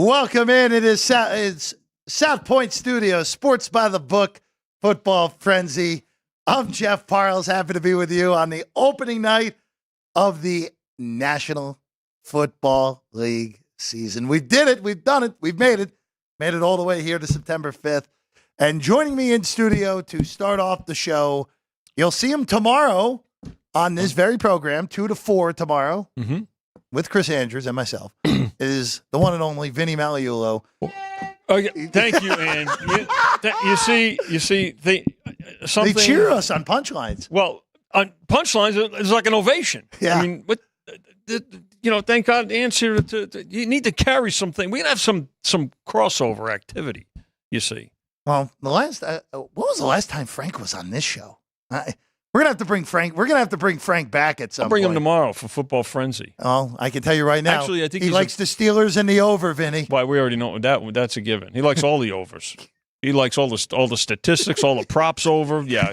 Welcome in. It's South Point Studios, Sports by the Book, Football Frenzy. I'm Jeff Parles, happy to be with you on the opening night of the National Football League season. We did it. We've done it. We've made it. Made it all the way here to September 5th. And joining me in studio to start off the show, you'll see him tomorrow on this very program, 2 to 4 tomorrow. Mm-hmm. With Chris Andrews and myself, is the one and only Vinny Magliulo. Okay, thank you, Ann. You see, they cheer us on punchlines. Well, on punchlines, it's like an ovation. Yeah. I mean, thank God Ann's here. You need to carry something. We can have some crossover activity. You see. Well, what was the last time Frank was on this show? We're gonna have to bring Frank. We're gonna have to bring Frank back at some point. I'll bring him tomorrow for Football Frenzy. Oh, I can tell you right now. Actually, I think he likes the Steelers and the over, Vinny. Why, we already know that's a given. He likes all the overs. He likes all the statistics, all the props over. Yeah.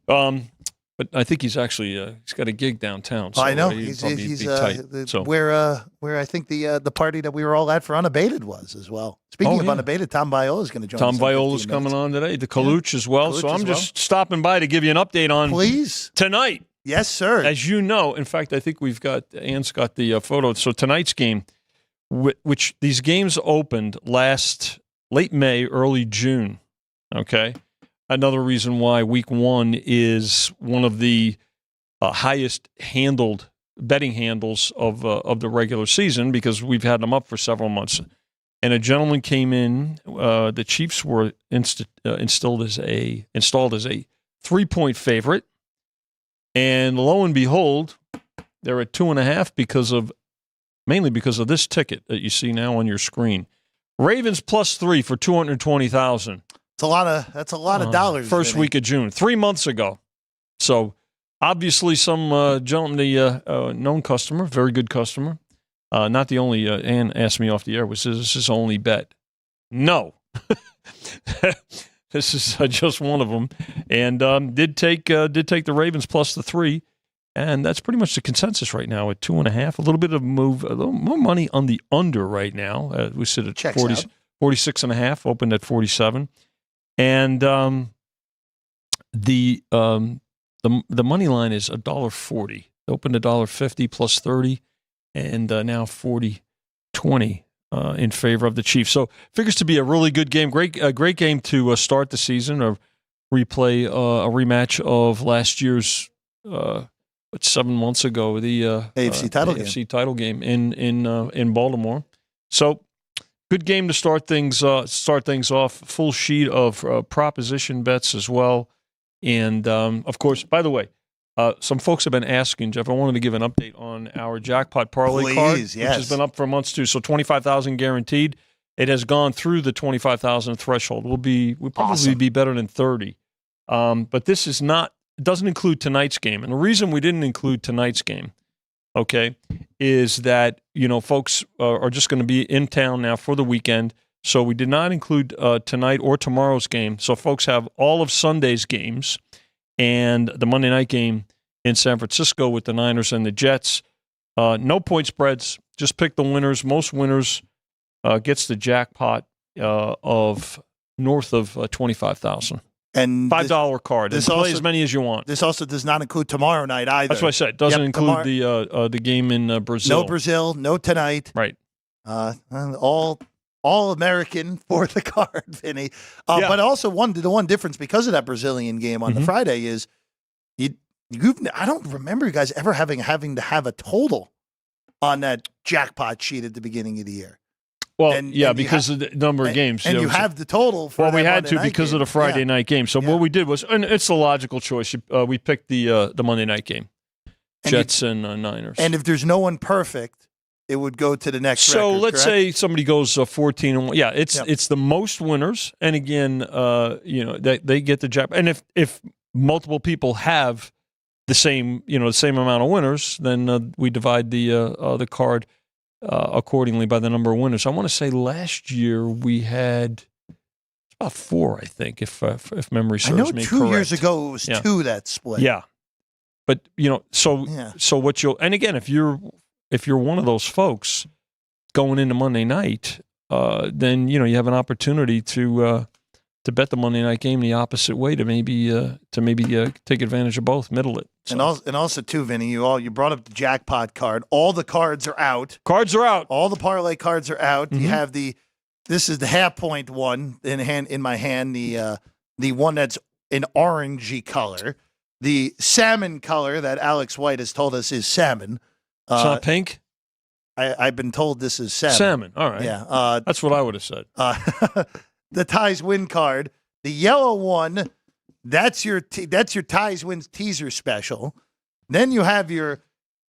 But I think he's actually he's got a gig downtown. So I know he's tight. Where I think the party that we were all at for Unabated was as well. Speaking of Unabated, Tom Viola is going to join us. Tom Viola's coming on today. The Colucci as well. So I'm just stopping by to give you an update on tonight. Yes, sir. As you know, in fact, I think Ann's got the photo. So tonight's game, which these games opened late May, early June. Okay. Another reason why week 1 is one of the highest handled betting handles of the regular season, because we've had them up for several months. And a gentleman came in. The Chiefs were installed as a 3-point favorite, and lo and behold, they're at 2.5 mainly because of this ticket that you see now on your screen. Ravens +3 for $220,000. That's a lot of dollars. First week of June, 3 months ago. So obviously some gentleman, the known customer, very good customer. Not the only, Ann asked me off the air, was this his only bet? No. This is just one of them. And did take the Ravens +3. And that's pretty much the consensus right now at 2.5. A little bit of move, a little more money on the under right now. We sit at 46.5, opened at 47. And the money line is $1.40. Opened $1.50 +30, and now 40-20 in favor of the Chiefs. So figures to be a really good game. Great game to start the season. A rematch of last year's 7 months ago, the AFC title game in Baltimore. So. Good game to start things off. Full sheet of proposition bets as well. And, of course, by the way, some folks have been asking, Jeff, I wanted to give an update on our jackpot parlay card, which has been up for months too. So $25,000 guaranteed. It has gone through the $25,000 threshold. We'll probably be better than 30. But this doesn't include tonight's game. And the reason we didn't include tonight's game, okay, is that, folks are just going to be in town now for the weekend. So we did not include tonight or tomorrow's game. So folks have all of Sunday's games and the Monday night game in San Francisco with the Niners and the Jets. No point spreads. Just pick the winners. Most winners gets the jackpot of north of $25,000. And $5 card. And play as many as you want. This also does not include tomorrow night either. That's what I said. It doesn't include the game in Brazil. No Brazil, no tonight. Right. All American for the card, Vinny. But also the one difference because of that Brazilian game on the Friday is I don't remember you guys ever having to have a total on that jackpot sheet at the beginning of the year. Well, because of the number of games. And you have the total for we had Monday to night because game. of the Friday night game. So what we did was, and it's the logical choice, we picked the Monday night game, Jets and Niners. And if there's no one perfect, it would go to the next So record, let's correct? say somebody goes 14-1. Yeah, it's the most winners. And again, they get the jackpot. And if multiple people have the same amount of winners, then we divide the card accordingly by the number of winners. I want to say last year we had about 4, I think, if memory serves me correct. I know 2 years ago it was 2 that split. Yeah, but so what you'll, and again, if you're one of those folks, going into Monday night, then you have an opportunity to bet the Monday night game the opposite way to maybe take advantage of both, middle it. So. And also too, Vinny, you brought up the jackpot card. All the cards are out. Cards are out. All the parlay cards are out. Mm-hmm. You have this is the half point one in my hand. The one that's an orangey color, the salmon color that Alex White has told us is salmon. It's not pink. I've been told this is salmon. Salmon. All right. Yeah. That's what I would have said. The Ties win card. The yellow one, that's your Ties wins teaser special. Then you have your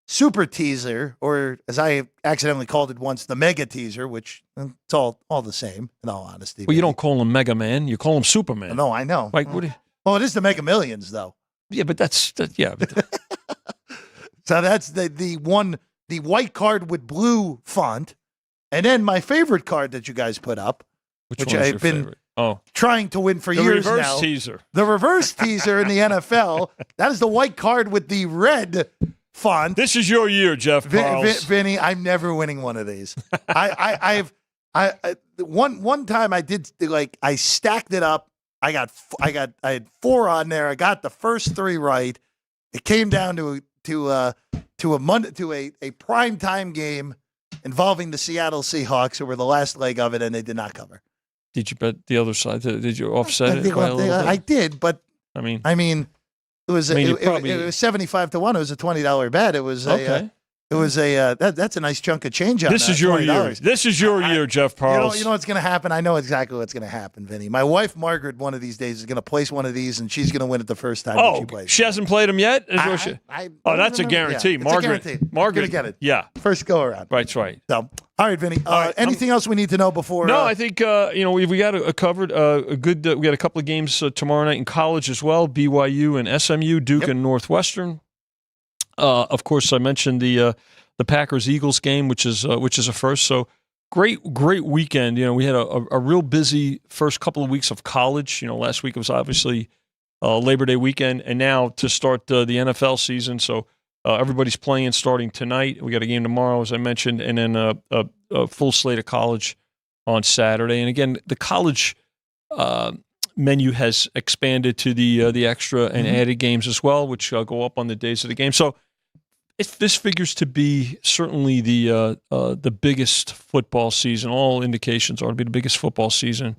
super teaser, or as I accidentally called it once, the mega teaser, which it's all the same, in all honesty. Well, you don't call him Mega Man. You call him Superman. No, I know. Like, what? Well, it is the Mega Millions, though. Yeah, but yeah. So that's the white card with blue font. And then my favorite card that you guys put up, which I've been trying to win for years now. The reverse teaser. The reverse teaser in the NFL. That is the white card with the red font. This is your year, Jeff Parles. Vinny, I'm never winning one of these. One time I did, I stacked it up. I had 4 on there. I got the first 3 right. It came down to a primetime game involving the Seattle Seahawks, who were the last leg of it, and they did not cover. Did you bet the other side? Did you offset it by a little bit? I did, but I mean, it was it was 75 to 1. It was a $20 bet. It was okay. That's a nice chunk of change on this that, is your $20. year. This is your year, Jeff Parles. You know what's going to happen? I know exactly what's going to happen, Vinny. My wife, Margaret, one of these days is going to place one of these, and she's going to win it the first time that she plays. She hasn't played them yet? That's a guarantee. Yeah, Margaret, going to get it. Yeah. First go around. That's right. So, all right, Vinny. Anything else we need to know before? No, I think we got a covered a good. We got a couple of games tomorrow night in college as well. BYU and SMU, Duke and Northwestern. Of course, I mentioned the Packers-Eagles game, which is a first. So great weekend. We had a real busy first couple of weeks of college. Last week it was obviously Labor Day weekend, and now to start the NFL season. So everybody's playing starting tonight. We got a game tomorrow, as I mentioned, and then a full slate of college on Saturday. And again, the college menu has expanded to the extra and added games as well, which go up on the days of the game. So this figures to be certainly the biggest football season. All indications are to be the biggest football season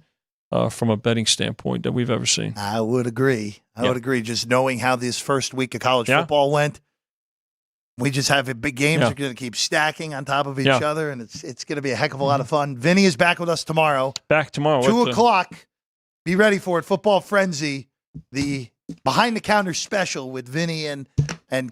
from a betting standpoint that we've ever seen. I would agree. I would agree. Just knowing how this first week of college football went, we just have big games. We're going to keep stacking on top of each other, and it's going to be a heck of a lot of fun. Vinny is back with us tomorrow. Back tomorrow. 2:00. Be ready for it. Football Frenzy, the behind-the-counter special with Vinny and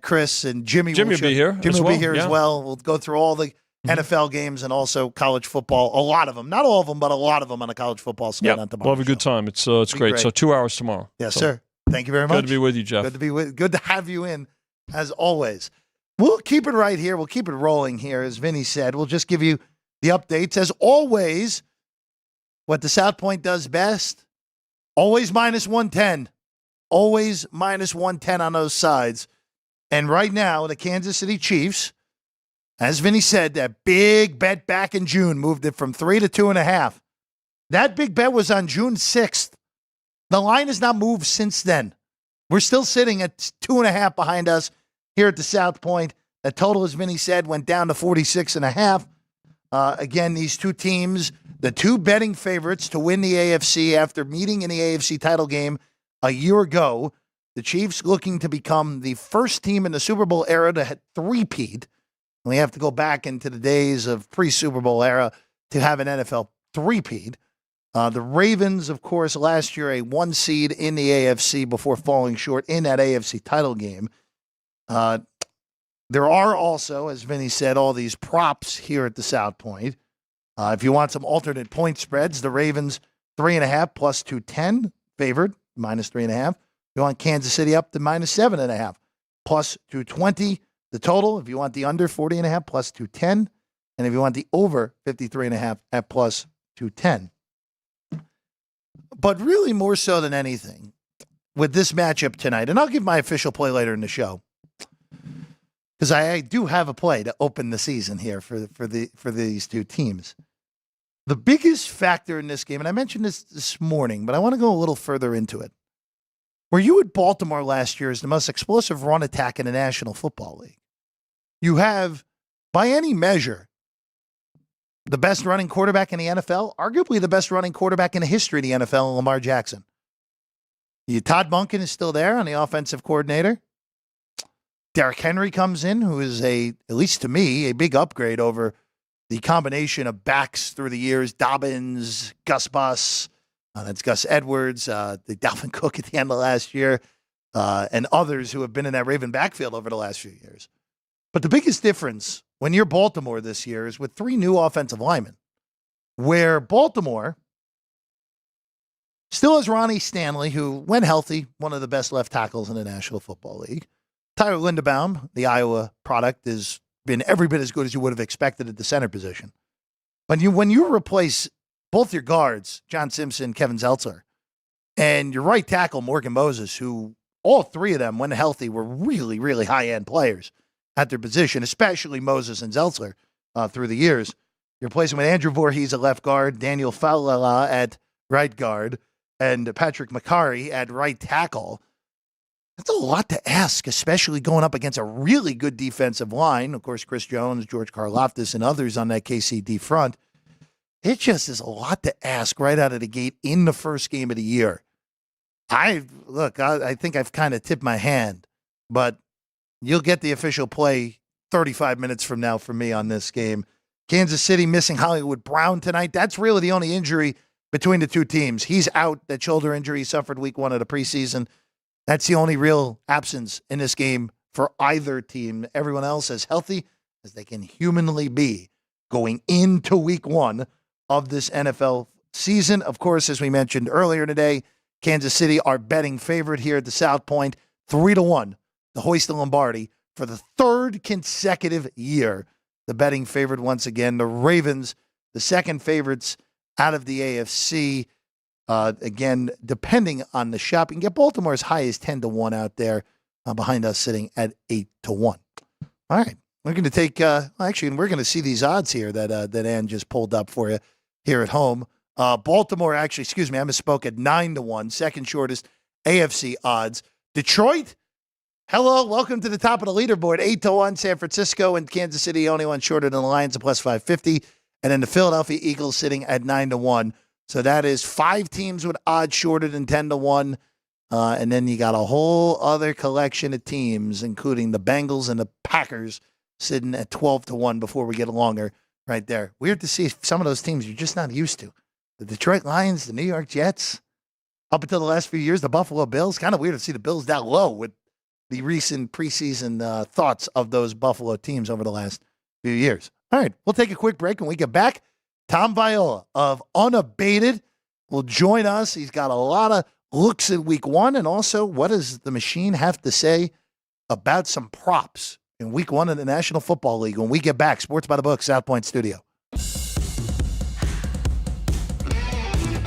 Chris and Jimmy. Jimmy will be here. Jimmy will be here as well. We'll go through all the NFL games and also college football. A lot of them, not all of them, but a lot of them on a college football slate on tomorrow. We'll have a good time. It's great. So 2 hours tomorrow. Yes, sir. Thank you very much. Good to be with you, Jeff. Good to have you in, as always. We'll keep it right here. We'll keep it rolling here, as Vinny said. We'll just give you the updates. As always, what the South Point does best, always minus 110. Always minus 110 on those sides. And right now, the Kansas City Chiefs, as Vinny said, that big bet back in June moved it from 3 to 2.5. That big bet was on June 6th. The line has not moved since then. We're still sitting at 2.5 behind us here at the South Point. The total, as Vinny said, went down to 46.5. Again, these two teams, the two betting favorites to win the AFC after meeting in the AFC title game a year ago. The Chiefs looking to become the first team in the Super Bowl era to three-peat. We have to go back into the days of pre-Super Bowl era to have an NFL three-peat. The Ravens, of course, last year a 1 seed in the AFC before falling short in that AFC title game. There are also, as Vinny said, all these props here at the South Point. If you want some alternate point spreads, the Ravens 3.5 plus 210 favored, minus 3.5. You want Kansas City up to minus 7.5 plus 220. The total, if you want the under 40.5 plus 210. And if you want the over 53.5 at plus 210. But really more so than anything with this matchup tonight, and I'll give my official play later in the show. because I do have a play to open the season here for these two teams. The biggest factor in this game, and I mentioned this morning, but I want to go a little further into it. Were you at Baltimore last year as the most explosive run attack in the National Football League? You have, by any measure, the best running quarterback in the NFL, arguably the best running quarterback in the history of the NFL, Lamar Jackson. Todd Monken is still there on the offensive coordinator. Derrick Henry comes in, who is at least to me, a big upgrade over the combination of backs through the years, Dobbins, Gus Bus, that's Gus Edwards, the Dalvin Cook at the end of last year, and others who have been in that Raven backfield over the last few years. But the biggest difference when you're Baltimore this year is with 3 new offensive linemen, where Baltimore still has Ronnie Stanley, who, when healthy, one of the best left tackles in the National Football League. Tyler Linderbaum, the Iowa product, has been every bit as good as you would have expected at the center position. When you replace both your guards, John Simpson, Kevin Zeltzer, and your right tackle, Morgan Moses, who all 3 of them, when healthy, were really, really high-end players at their position, especially Moses and Zeltzer through the years. You're replacing with Andrew Voorhees at left guard, Daniel Falala at right guard, and Patrick McCarry at right tackle. That's a lot to ask, especially going up against a really good defensive line. Of course, Chris Jones, George Karlaftis, and others on that KCD front. It just is a lot to ask right out of the gate in the first game of the year. I think I've kind of tipped my hand, but you'll get the official play 35 minutes from now for me on this game. Kansas City missing Hollywood Brown tonight. That's really the only injury between the two teams. He's out. That shoulder injury he suffered week 1 of the preseason. That's the only real absence in this game for either team. Everyone else as healthy as they can humanly be going into week 1 of this NFL season. Of course, as we mentioned earlier today, Kansas City are betting favorite here at the South Point, 3-1, to hoist the Lombardi for the 3rd consecutive year. The betting favorite once again. The Ravens, the second favorites out of the AFC. Again, depending on the shop, you can get Baltimore as high as 10-1 out there, behind us sitting at 8-1. All right, we're going to take. Actually, we're going to see these odds here that Ann just pulled up for you here at home. Baltimore, I misspoke, at 9-1, second shortest AFC odds. Detroit, hello, welcome to the top of the leaderboard, 8-1. San Francisco and Kansas City, only one shorter than the Lions at plus 550. And then the Philadelphia Eagles sitting at 9-1. So that is 5 teams with odds shorter than 10-1. And then you got a whole other collection of teams, including the Bengals and the Packers, sitting at 12-1 before we get longer right there. Weird to see some of those teams you're just not used to. The Detroit Lions, the New York Jets, up until the last few years, the Buffalo Bills. Kind of weird to see the Bills down low with the recent preseason thoughts of those Buffalo teams over the last few years. All right, we'll take a quick break. When we get back, Tom Viola of Unabated will join us. He's got a lot of looks at week 1, and also what does the machine have to say about some props in week 1 of the National Football League when we get back. Sports by the Book, South Point Studio.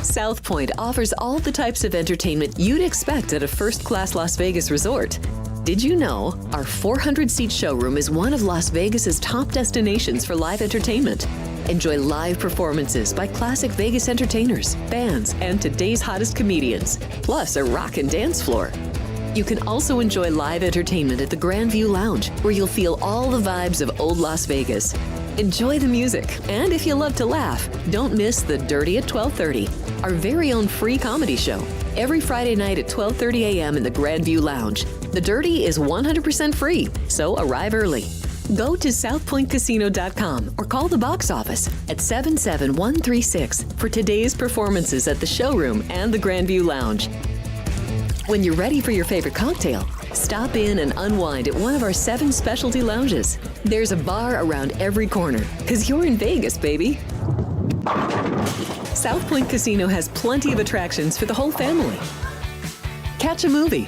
South Point offers all the types of entertainment you'd expect at a first-class Las Vegas resort. Did you know our 400-seat showroom is one of Las Vegas's top destinations for live entertainment? Enjoy live performances by classic Vegas entertainers, bands, and today's hottest comedians, plus a rockin' dance floor. You can also enjoy live entertainment at the Grand View Lounge, where you'll feel all the vibes of old Las Vegas. Enjoy the music, and if you love to laugh, don't miss The Dirty at 12:30, our very own free comedy show, every Friday night at 12:30 a.m. in the Grand View Lounge. The Dirty is 100% free, so arrive early. Go to southpointcasino.com or call the box office at 77136 for today's performances at the showroom and the Grand View Lounge. When you're ready for your favorite cocktail, stop in and unwind at one of our 7 specialty lounges. There's a bar around every corner, because you're in Vegas, baby. South Point Casino has plenty of attractions for the whole family. Catch a movie.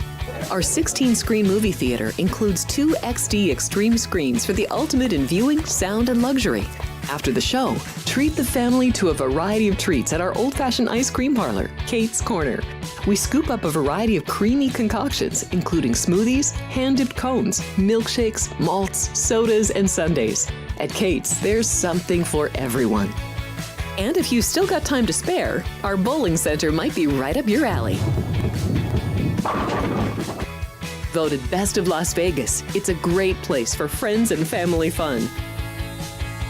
Our 16-screen movie theater includes 2 XD Extreme screens for the ultimate in viewing, sound, and luxury. After the show, treat the family to a variety of treats at our old-fashioned ice cream parlor, Kate's Corner. We scoop up a variety of creamy concoctions, including smoothies, hand-dipped cones, milkshakes, malts, sodas, and sundaes. At Kate's, there's something for everyone. And if you've still got time to spare, our bowling center might be right up your alley. Voted Best of Las Vegas, it's a great place for friends and family fun.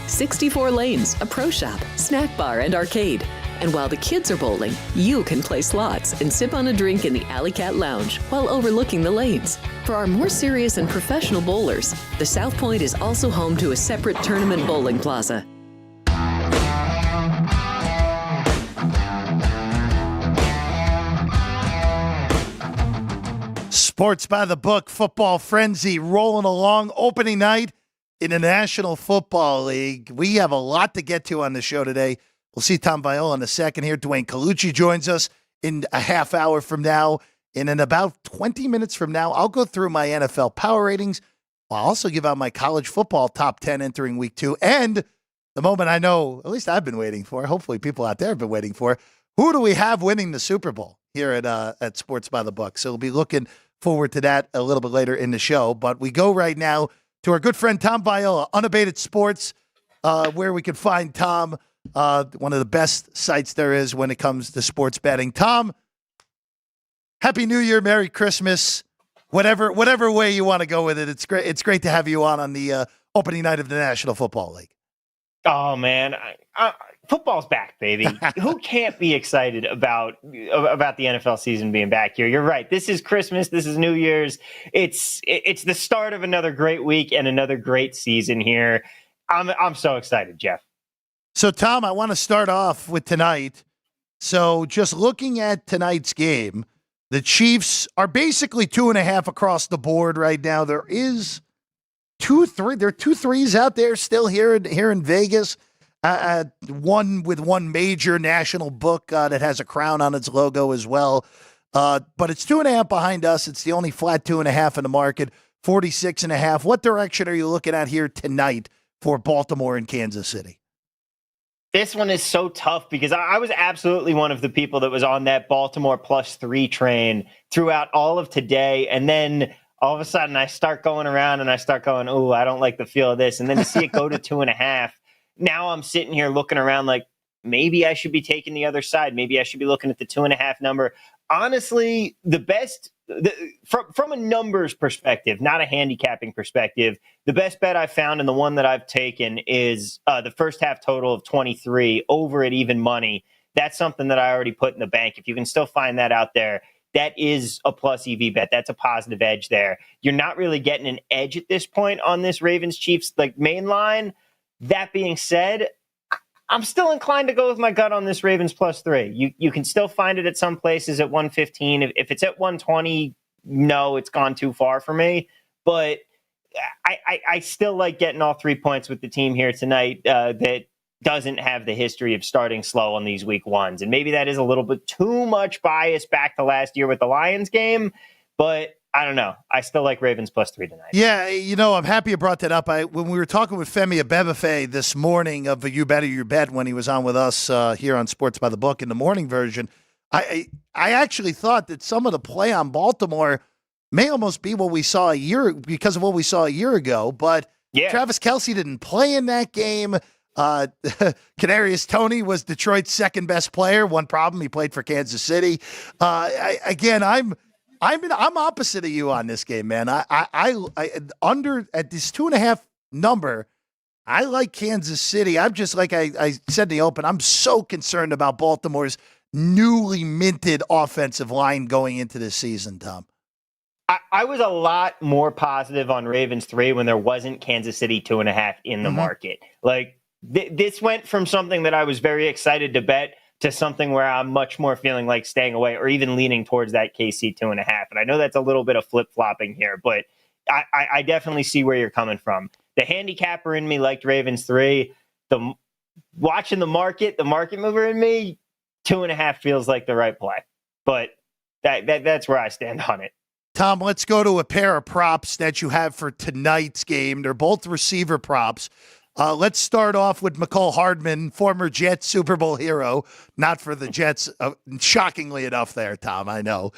64 lanes, a pro shop, snack bar, and arcade. And while the kids are bowling, you can play slots and sip on a drink in the Alley Cat Lounge while overlooking the lanes. For our more serious and professional bowlers, the South Point is also home to a separate tournament bowling plaza. Sports by the Book, Football Frenzy, rolling along. Opening night in the National Football League. We have a lot to get to on the show today. We'll see Tom Viola in a second here. Duane Colucci joins us in a half hour from now. And in about 20 minutes from now, I'll go through my NFL power ratings. I'll also give out my college football top 10 entering week 2. And the moment I know, at least I've been waiting for, hopefully people out there have been waiting for, who do we have winning the Super Bowl here at Sports by the Book? So we'll be looking forward to that a little bit later in the show. But we go right now to our good friend Tom Viola, Unabated Sports, where we can find Tom, one of the best sites there is when it comes to sports betting. Tom, Happy New Year, Merry Christmas, whatever way you want to go with it. It's great. It's great to have you on the opening night of the National Football League. Oh man, football's back, baby. Who can't be excited about the NFL season being back here? You're right. This is Christmas. This is New Year's. It's the start of another great week and another great season here. I'm so excited, Jeff. So, Tom, I want to start off with tonight. So, just looking at tonight's game, the Chiefs are basically 2.5 across the board right now. There is 2-3. There are 2 threes out there still here in Vegas. One with one major national book that has a crown on its logo as well. But it's 2.5 behind us. It's the only flat 2.5 in the market. 46.5. What direction are you looking at here tonight for Baltimore and Kansas City? This one is so tough because I was absolutely one of the people that was on that Baltimore +3 train throughout all of today. And then all of a sudden I start going around and I start going, oh, I don't like the feel of this. And then to see it go to 2.5, now I'm sitting here looking around like maybe I should be taking the other side. Maybe I should be looking at the 2.5 number. Honestly, from a numbers perspective, not a handicapping perspective, the best bet I've found and the one that I've taken is the first half total of 23 over at even money. That's something that I already put in the bank. If you can still find that out there, that is a plus EV bet. That's a positive edge there. You're not really getting an edge at this point on this Ravens Chiefs like main line. That being said, I'm still inclined to go with my gut on this Ravens +3. You can still find it at some places at 115. If it's at 120, no, it's gone too far for me. But I still like getting all 3 points with the team here tonight that doesn't have the history of starting slow on these week ones. And maybe that is a little bit too much bias back to last year with the Lions game. But I don't know. I still like Ravens +3 tonight. Yeah, I'm happy you brought that up. When we were talking with Femi Abebefe this morning of You Better You Bet when he was on with us here on Sports by the Book in the morning version, I actually thought that some of the play on Baltimore may almost be what we saw because of what we saw a year ago. But yeah. Travis Kelce didn't play in that game. Kadarius Toney was Detroit's second best player. One problem, he played for Kansas City. I'm opposite of you on this game, man. I under at this 2.5 number, I like Kansas City. I'm just like I said in the open, I'm so concerned about Baltimore's newly minted offensive line going into this season, Tom. I was a lot more positive on Ravens 3 when there wasn't Kansas City 2.5 in the market. Like this went from something that I was very excited to bet to something where I'm much more feeling like staying away or even leaning towards that KC 2.5. And I know that's a little bit of flip-flopping here, but I definitely see where you're coming from. The handicapper in me liked Ravens 3. Watching the market mover in me, 2.5 feels like the right play. But that's where I stand on it. Tom, let's go to a pair of props that you have for tonight's game. They're both receiver props. Let's start off with McCall Hardman, former Jets Super Bowl hero. Not for the Jets, shockingly enough there, Tom, I know.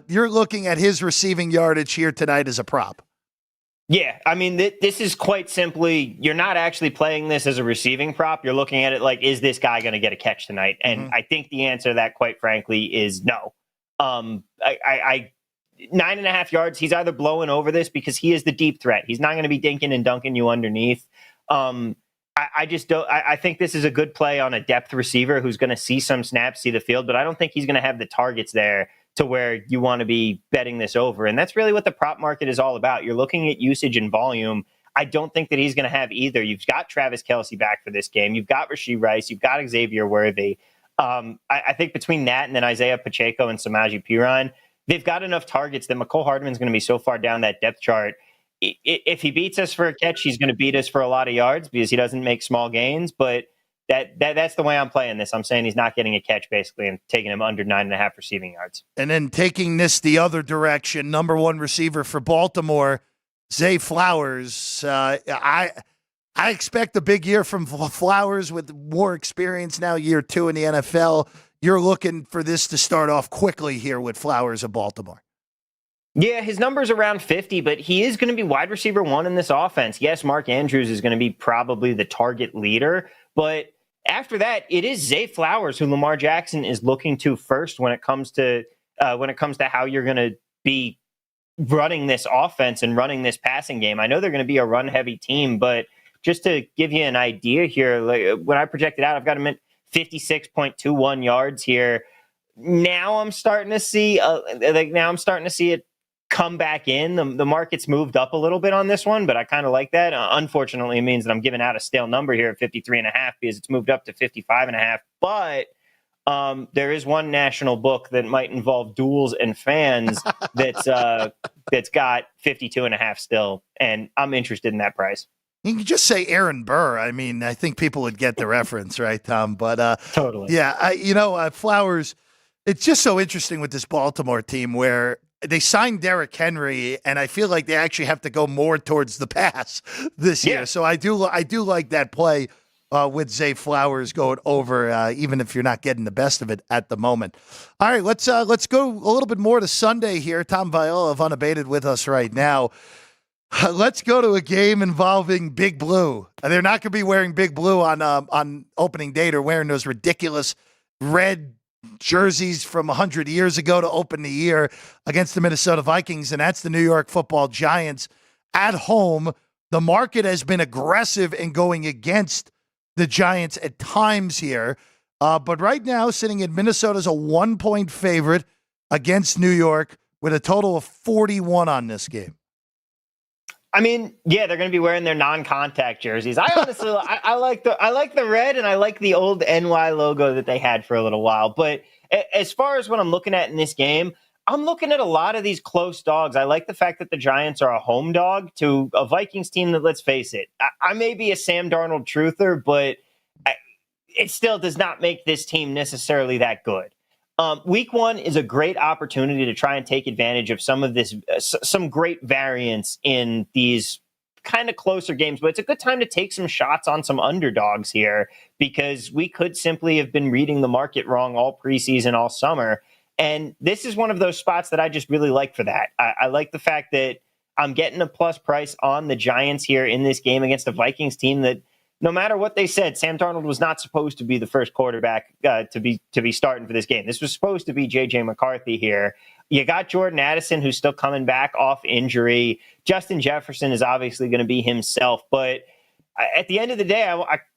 You're looking at his receiving yardage here tonight as a prop. Yeah, I mean, this is quite simply, you're not actually playing this as a receiving prop. You're looking at it like, is this guy going to get a catch tonight? And I think the answer to that, quite frankly, is no. 9.5 yards, he's either blowing over this because he is the deep threat. He's not going to be dinking and dunking you underneath. I just don't. I think this is a good play on a depth receiver who's going to see some snaps, see the field, but I don't think he's going to have the targets there to where you want to be betting this over. And that's really what the prop market is all about. You're looking at usage and volume. I don't think that he's going to have either. You've got Travis Kelce back for this game. You've got Rashee Rice. You've got Xavier Worthy. I think between that and then Isaiah Pacheco and Samaje Perine, they've got enough targets that McCole Hardman's going to be so far down that depth chart. If he beats us for a catch, he's going to beat us for a lot of yards because he doesn't make small gains. But that's the way I'm playing this. I'm saying he's not getting a catch basically and taking him under 9.5 receiving yards. And then taking this the other direction, number one receiver for Baltimore, Zay Flowers. I expect a big year from Flowers with more experience now, year 2 in the NFL. You're looking for this to start off quickly here with Flowers of Baltimore. Yeah, his number's around 50, but he is going to be wide receiver 1 in this offense. Yes, Mark Andrews is going to be probably the target leader, but after that, it is Zay Flowers who Lamar Jackson is looking to first when it comes to how you're going to be running this offense and running this passing game. I know they're going to be a run-heavy team, but just to give you an idea here, like when I projected out, I've got him at 56.21 yards here. Now I'm starting to see it come back in. The market's moved up a little bit on this one, but I kind of like that. Unfortunately, it means that I'm giving out a stale number here at 53.5 because it's moved up to 55.5. But there is one national book that might involve duels and fans that's got 52.5 still, and I'm interested in that price. You can just say Aaron Burr. I mean, I think people would get the reference, right, Tom? But totally. Yeah, Flowers, it's just so interesting with this Baltimore team where they signed Derrick Henry, and I feel like they actually have to go more towards the pass this year. So I do like that play with Zay Flowers going over, even if you're not getting the best of it at the moment. All right, let's go a little bit more to Sunday here. Tom Viola of Unabated with us right now. Let's go to a game involving Big Blue. They're not going to be wearing Big Blue on opening day. They're wearing those ridiculous red jerseys from 100 years ago to open the year against the Minnesota Vikings, and that's the New York Football Giants at home. The market has been aggressive in going against the Giants at times here, but right now sitting in Minnesota's a 1-point favorite against New York with a total of 41 on this game. I mean, yeah, they're going to be wearing their non-contact jerseys. I honestly, I like the red, and I like the old NY logo that they had for a little while. But as far as what I'm looking at in this game, I'm looking at a lot of these close dogs. I like the fact that the Giants are a home dog to a Vikings team that, let's face it, I may be a Sam Darnold truther, but it still does not make this team necessarily that good. Week 1 is a great opportunity to try and take advantage of some of this, some great variance in these kind of closer games, but it's a good time to take some shots on some underdogs here because we could simply have been reading the market wrong all preseason, all summer. And this is one of those spots that I just really like for that. I like the fact that I'm getting a plus price on the Giants here in this game against a Vikings team that, no matter what they said, Sam Darnold was not supposed to be the first quarterback to be starting for this game. This was supposed to be J.J. McCarthy here. You got Jordan Addison, who's still coming back off injury. Justin Jefferson is obviously going to be himself. But at the end of the day,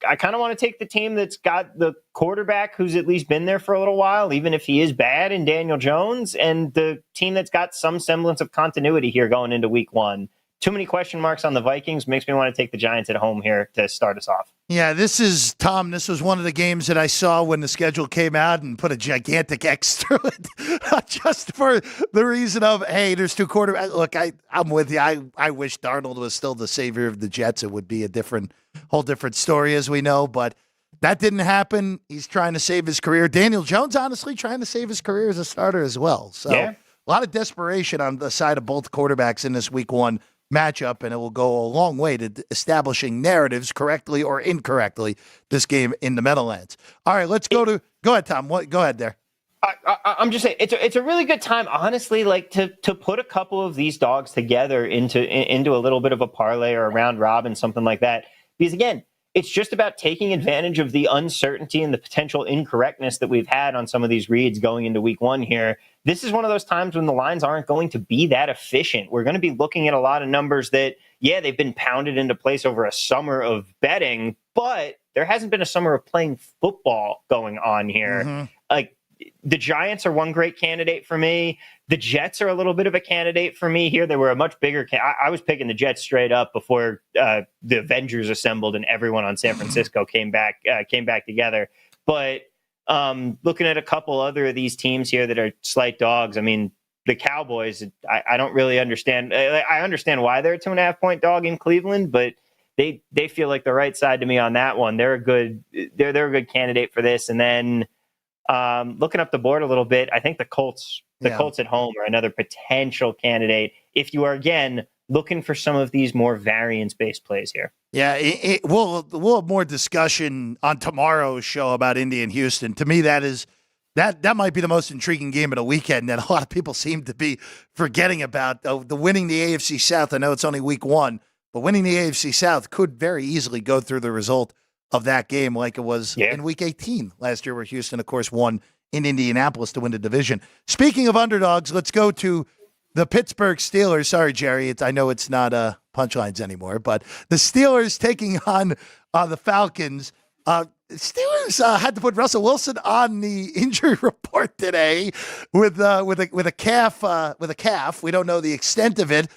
I kind of want to take the team that's got the quarterback who's at least been there for a little while, even if he is bad, in Daniel Jones, and the team that's got some semblance of continuity here going into week 1. Too many question marks on the Vikings makes me want to take the Giants at home here to start us off. Yeah, this was one of the games that I saw when the schedule came out and put a gigantic X through it just for the reason of, hey, there's 2 quarterbacks. Look, I'm with you. I wish Darnold was still the savior of the Jets. It would be a whole different story, as we know, but that didn't happen. He's trying to save his career. Daniel Jones, honestly, trying to save his career as a starter as well. So yeah. A lot of desperation on the side of both quarterbacks in this week 1 matchup, and it will go a long way to establishing narratives correctly or incorrectly this game in the Meadowlands. All right, let's go ahead, Tom. Go ahead there. I'm just saying it's a really good time, honestly, like to put a couple of these dogs together into a little bit of a parlay or a round robin, something like that. Because again, it's just about taking advantage of the uncertainty and the potential incorrectness that we've had on some of these reads going into week one here. This is one of those times when the lines aren't going to be that efficient. We're going to be looking at a lot of numbers that, yeah, they've been pounded into place over a summer of betting, but there hasn't been a summer of playing football going on here. Mm-hmm. Like, the Giants are one great candidate for me. The Jets are a little bit of a candidate for me here. They were a much bigger. I was picking the Jets straight up before the Avengers assembled and everyone on San Francisco came back together. But looking at a couple other of these teams here that are slight dogs, I mean, the Cowboys, I don't really understand. I understand why they're a 2.5-point dog in Cleveland, but they feel like the right side to me on that one. They're a good candidate for this. And then looking up the board a little bit, I think the Colts at home are another potential candidate if you are, again, looking for some of these more variance-based plays here. Yeah, we'll have more discussion on tomorrow's show about Indy and Houston. To me, that might be the most intriguing game of the weekend that a lot of people seem to be forgetting about. The winning the AFC South, I know it's only week one, but winning the AFC South could very easily go through the result of that game like it was in week 18 last year, where Houston, of course, won in Indianapolis to win the division. Speaking of underdogs, let's go to the Pittsburgh Steelers. Sorry, Jerry. I know it's not punchlines anymore, but the Steelers taking on the Falcons. Steelers had to put Russell Wilson on the injury report today with a calf. We don't know the extent of it.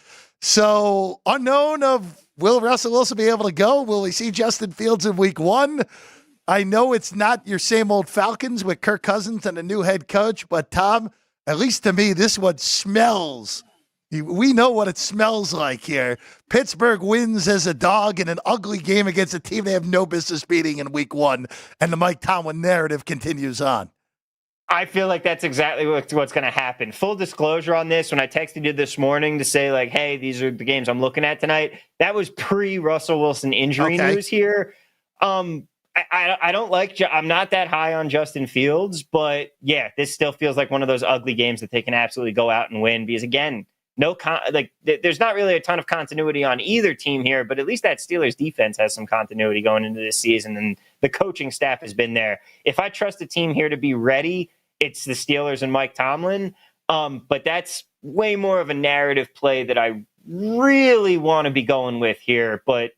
So unknown of will Russell Wilson be able to go? Will we see Justin Fields in week one? I know it's not your same old Falcons with Kirk Cousins and a new head coach, but Tom, at least to me, this one smells. We know what it smells like here. Pittsburgh wins as a dog in an ugly game against a team they have no business beating in week one, and the Mike Tomlin narrative continues on. I feel like that's exactly what's going to happen. Full disclosure on this, when I texted you this morning to say, like, hey, these are the games I'm looking at tonight, that was pre-Russell Wilson injury news here. I don't like – I'm not that high on Justin Fields, but, yeah, this still feels like one of those ugly games that they can absolutely go out and win because, again, there's not really a ton of continuity on either team here, but at least that Steelers defense has some continuity going into this season, and the coaching staff has been there. If I trust a team here to be ready, it's the Steelers and Mike Tomlin, but that's way more of a narrative play that I really want to be going with here. But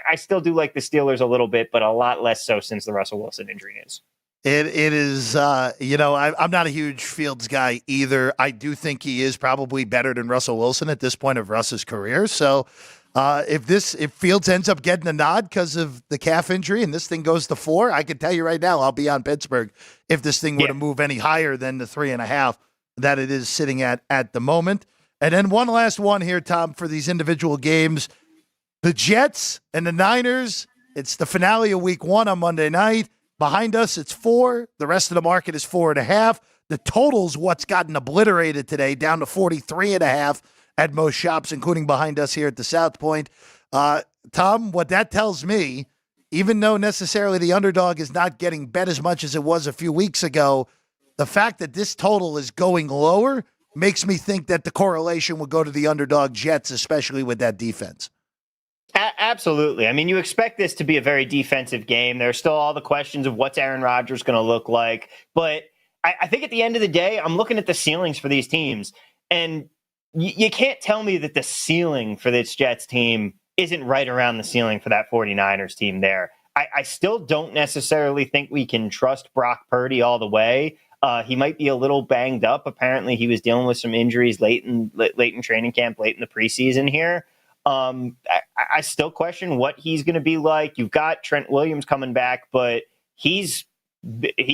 I still do like the Steelers a little bit, but a lot less so since the Russell Wilson injury news. It is, I'm not a huge Fields guy either. I do think he is probably better than Russell Wilson at this point of Russ's career. So if Fields ends up getting a nod because of the calf injury and this thing goes to 4, I can tell you right now, I'll be on Pittsburgh if this thing were to move any higher than the 3.5 that it is sitting at the moment. And then one last one here, Tom, for these individual games. The Jets and the Niners, it's the finale of week 1 on Monday night. Behind us, it's 4. The rest of the market is 4.5. The total's what's gotten obliterated today, down to 43.5 at most shops, including behind us here at the South Point. Tom, what that tells me, even though necessarily the underdog is not getting bet as much as it was a few weeks ago, the fact that this total is going lower makes me think that the correlation will go to the underdog Jets, especially with that defense. Absolutely. I mean, you expect this to be a very defensive game. There's still all the questions of what's Aaron Rodgers going to look like. But I think at the end of the day, I'm looking at the ceilings for these teams. And you can't tell me that the ceiling for this Jets team isn't right around the ceiling for that 49ers team there. I still don't necessarily think we can trust Brock Purdy all the way. He might be a little banged up. Apparently, he was dealing with some injuries late in training camp, late in the preseason here. I still question what he's going to be like. You've got Trent Williams coming back, but he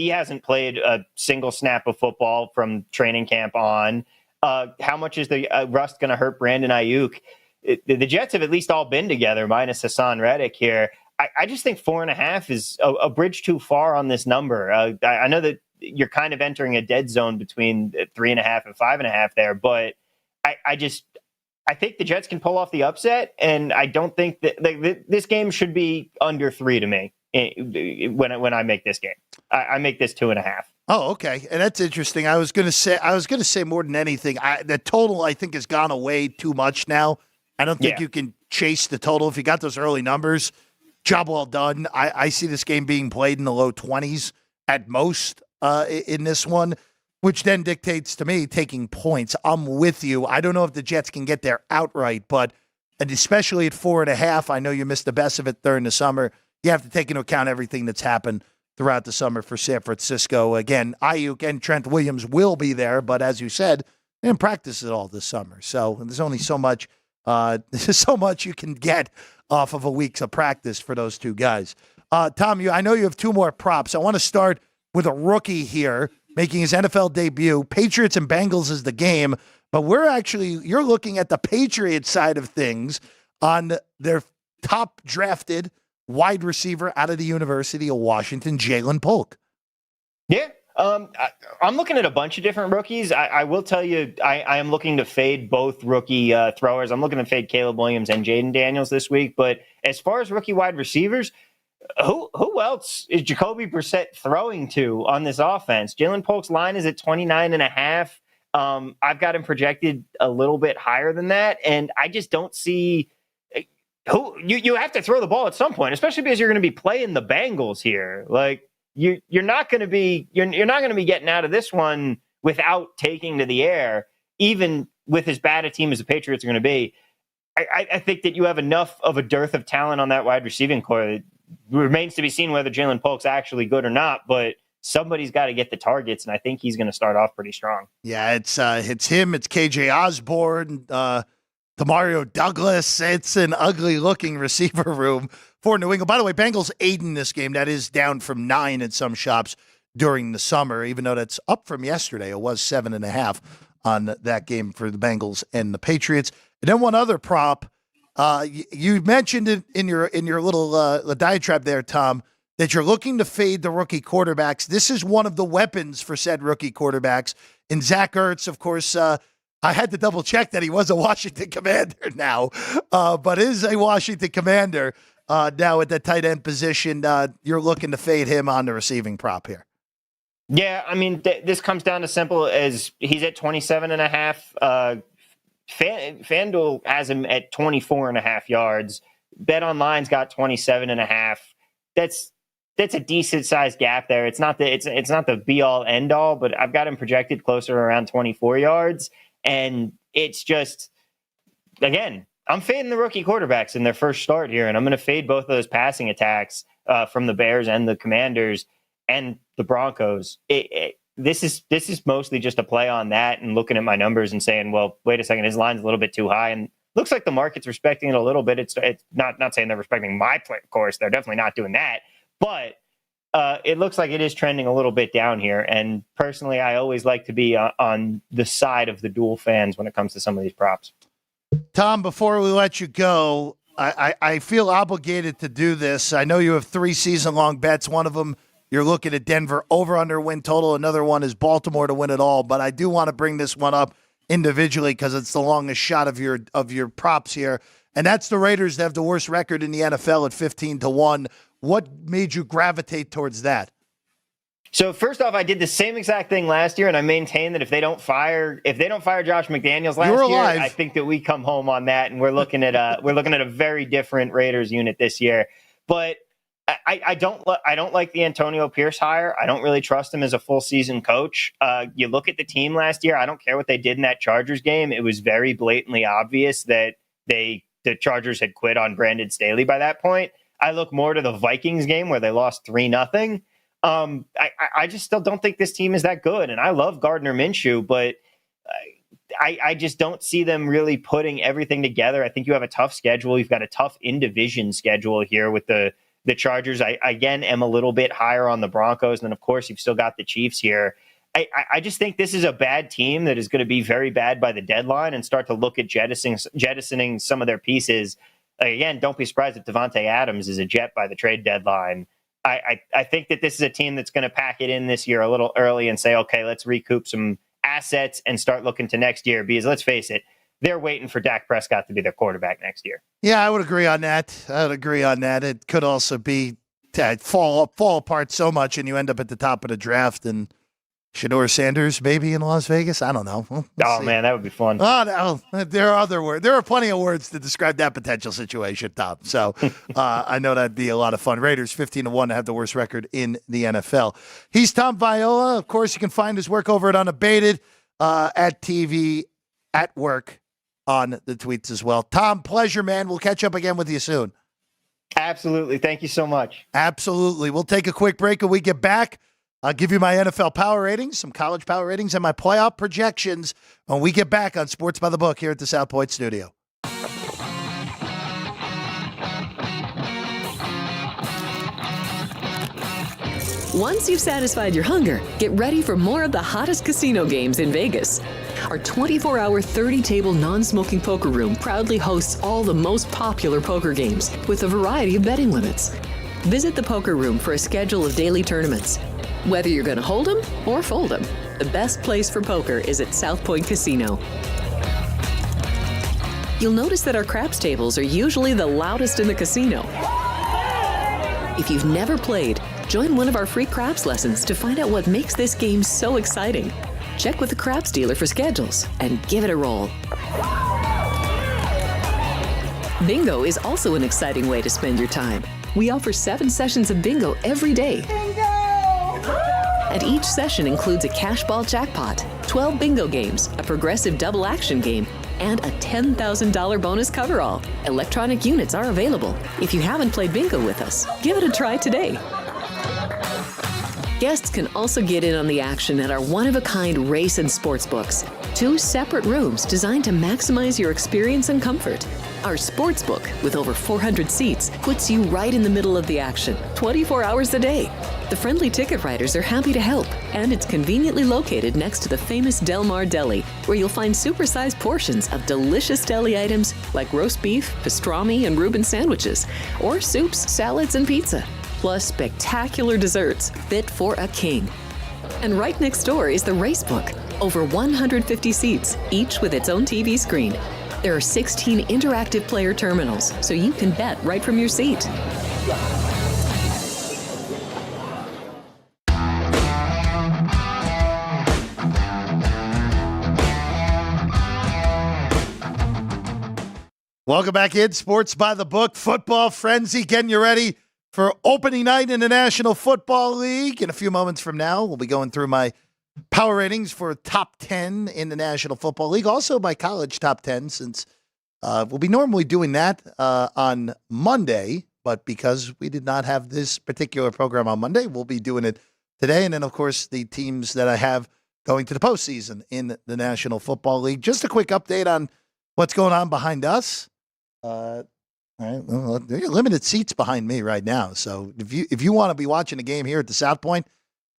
hasn't played a single snap of football from training camp on. How much is the rust going to hurt Brandon Ayuk? The Jets have at least all been together, minus Hassan Reddick here. I just think 4.5 is a bridge too far on this number. I know that you're kind of entering a dead zone between 3.5 and 5.5 there, but I think the Jets can pull off the upset, and I don't think that this game should be under 3 to me when I make this game. I make this 2.5. Oh, okay, and that's interesting. I was going to say more than anything, the total I think has gone away too much now. I don't think you can chase the total if you got those early numbers. Job well done. I see this game being played in the low 20s at most in this one, which then dictates to me taking points. I'm with you. I don't know if the Jets can get there outright, and especially at 4.5, I know you missed the best of it during the summer. You have to take into account everything that's happened throughout the summer for San Francisco. Again, Ayuk and Trent Williams will be there, but as you said, they didn't practice it all this summer. So there's only so much you can get off of a week's of practice for those two guys. Tom, I know you have 2 more props. I want to start with a rookie here making his NFL debut. Patriots and Bengals is the game, but you're looking at the Patriots side of things on their top drafted wide receiver out of the University of Washington, Jalen Polk. Yeah. I'm looking at a bunch of different rookies. I will tell you, I am looking to fade both rookie throwers. I'm looking to fade Caleb Williams and Jaden Daniels this week. But as far as rookie wide receivers, who else is Jacoby Brissett throwing to on this offense? Jalen Polk's line is at 29.5. I've got him projected a little bit higher than that, and I just don't see who you have to throw the ball at some point, especially because you're going to be playing the Bengals here. Like you're not going to be getting out of this one without taking to the air, even with as bad a team as the Patriots are going to be. I think that you have enough of a dearth of talent on that wide receiving core. It remains to be seen whether Jalen Polk's actually good or not, but somebody's got to get the targets, and I think he's going to start off pretty strong. Yeah, it's him. It's KJ Osborne, Demario Douglas. It's an ugly-looking receiver room for New England. By the way, Bengals 8 in this game. That is down from 9 at some shops during the summer, even though that's up from yesterday. It was 7.5 on that game for the Bengals and the Patriots. And then one other prop. You mentioned it in your little diatribe there, Tom, that you're looking to fade the rookie quarterbacks. This is one of the weapons for said rookie quarterbacks. And Zach Ertz, of course, I had to double check that he was a Washington Commander now, but is a Washington Commander now at the tight end position. You're looking to fade him on the receiving prop here. Yeah, I mean, this comes down to simple as he's at 27.5. FanDuel has him at 24.5 yards. BetOnline's got 27.5. That's a decent sized gap there. It's not the be all end all, but I've got him projected closer around 24 yards. And it's just, again, I'm fading the rookie quarterbacks in their first start here, and I'm going to fade both of those passing attacks from the Bears and the Commanders and the Broncos. This is mostly just a play on that and looking at my numbers and saying, well, wait a second, his line's a little bit too high, and looks like the market's respecting it a little bit. It's not saying they're respecting my play, of course. They're definitely not doing that, but it looks like it is trending a little bit down here. And personally, I always like to be on the side of the dual fans when it comes to some of these props. Tom, before we let you go, I feel obligated to do this. I know you have 3 season-long bets. One of them, you're looking at Denver over-under win total. Another one is Baltimore to win it all. But I do want to bring this one up individually because it's the longest shot of your props here. And that's the Raiders that have the worst record in the NFL at 15-1. What made you gravitate towards that? So first off, I did the same exact thing last year, and I maintain that if they don't fire Josh McDaniels last year, I think that we come home on that, and we're looking at a very different Raiders unit this year. But I don't like the Antonio Pierce hire. I don't really trust him as a full season coach. You look at the team last year. I don't care what they did in that Chargers game. It was very blatantly obvious that the Chargers had quit on Brandon Staley by that point. I look more to the Vikings game where they lost 3-0. I just still don't think this team is that good. And I love Gardner Minshew, but I just don't see them really putting everything together. I think you have a tough schedule. You've got a tough in-division schedule here with the Chargers. I again am a little bit higher on the Broncos. And then, of course, you've still got the Chiefs here. I just think this is a bad team that is going to be very bad by the deadline and start to look at jettisoning some of their pieces. Again, don't be surprised if Devontae Adams is a Jet by the trade deadline. I think that this is a team that's going to pack it in this year a little early and say, okay, let's recoup some assets and start looking to next year. Because let's face it, they're waiting for Dak Prescott to be their quarterback next year. Yeah, I would agree on that. It could also be fall apart so much and you end up at the top of the draft and Shedeur Sanders maybe in Las Vegas. I don't know. We'll see. Man, that would be fun. Oh, no. There are other words. There are plenty of words to describe that potential situation, Tom. So I know that'd be a lot of fun. Raiders 15-1 to have the worst record in the NFL. He's Tom Viola. Of course, you can find his work over at Unabated, at TV, at work, on the tweets as well. Tom, pleasure, man. We'll catch up again with you soon. Absolutely. Thank you so much. Absolutely. We'll take a quick break when we get back. I'll give you my NFL power ratings, some college power ratings, and my playoff projections when we get back on Sports by the Book here at the South Point Studio. Once you've satisfied your hunger, get ready for more of the hottest casino games in Vegas. Our 24-hour, 30-table non-smoking poker room proudly hosts all the most popular poker games with a variety of betting limits. Visit the poker room for a schedule of daily tournaments. Whether you're going to hold 'em or fold 'em, the best place for poker is at South Point Casino. You'll notice that our craps tables are usually the loudest in the casino. If you've never played, join one of our free craps lessons to find out what makes this game so exciting. Check with the craps dealer for schedules and give it a roll. Bingo is also an exciting way to spend your time. We offer 7 sessions of bingo every day. And each session includes a cash ball jackpot, 12 bingo games, a progressive double action game, and a $10,000 bonus coverall. Electronic units are available. If you haven't played bingo with us, give it a try today. Guests can also get in on the action at our one-of-a-kind race and sports books, 2 separate rooms designed to maximize your experience and comfort. Our Sportsbook, with over 400 seats, puts you right in the middle of the action, 24 hours a day. The friendly ticket writers are happy to help, and it's conveniently located next to the famous Del Mar Deli, where you'll find supersized portions of delicious deli items like roast beef, pastrami, and Reuben sandwiches, or soups, salads, and pizza, plus spectacular desserts fit for a king. And right next door is the Racebook, over 150 seats, each with its own TV screen. There are 16 interactive player terminals, so you can bet right from your seat. Welcome back in. Sports by the Book, Football Frenzy, getting you ready for opening night in the National Football League. In a few moments from now, we'll be going through my power ratings for top 10 in the National Football League. Also, my college top 10, since we'll be normally doing that on Monday, but because we did not have this particular program on Monday, we'll be doing it today. And then, of course, the teams that I have going to the postseason in the National Football League. Just a quick update on what's going on behind us. All right, well, there are limited seats behind me right now. So if you want to be watching a game here at the South Point,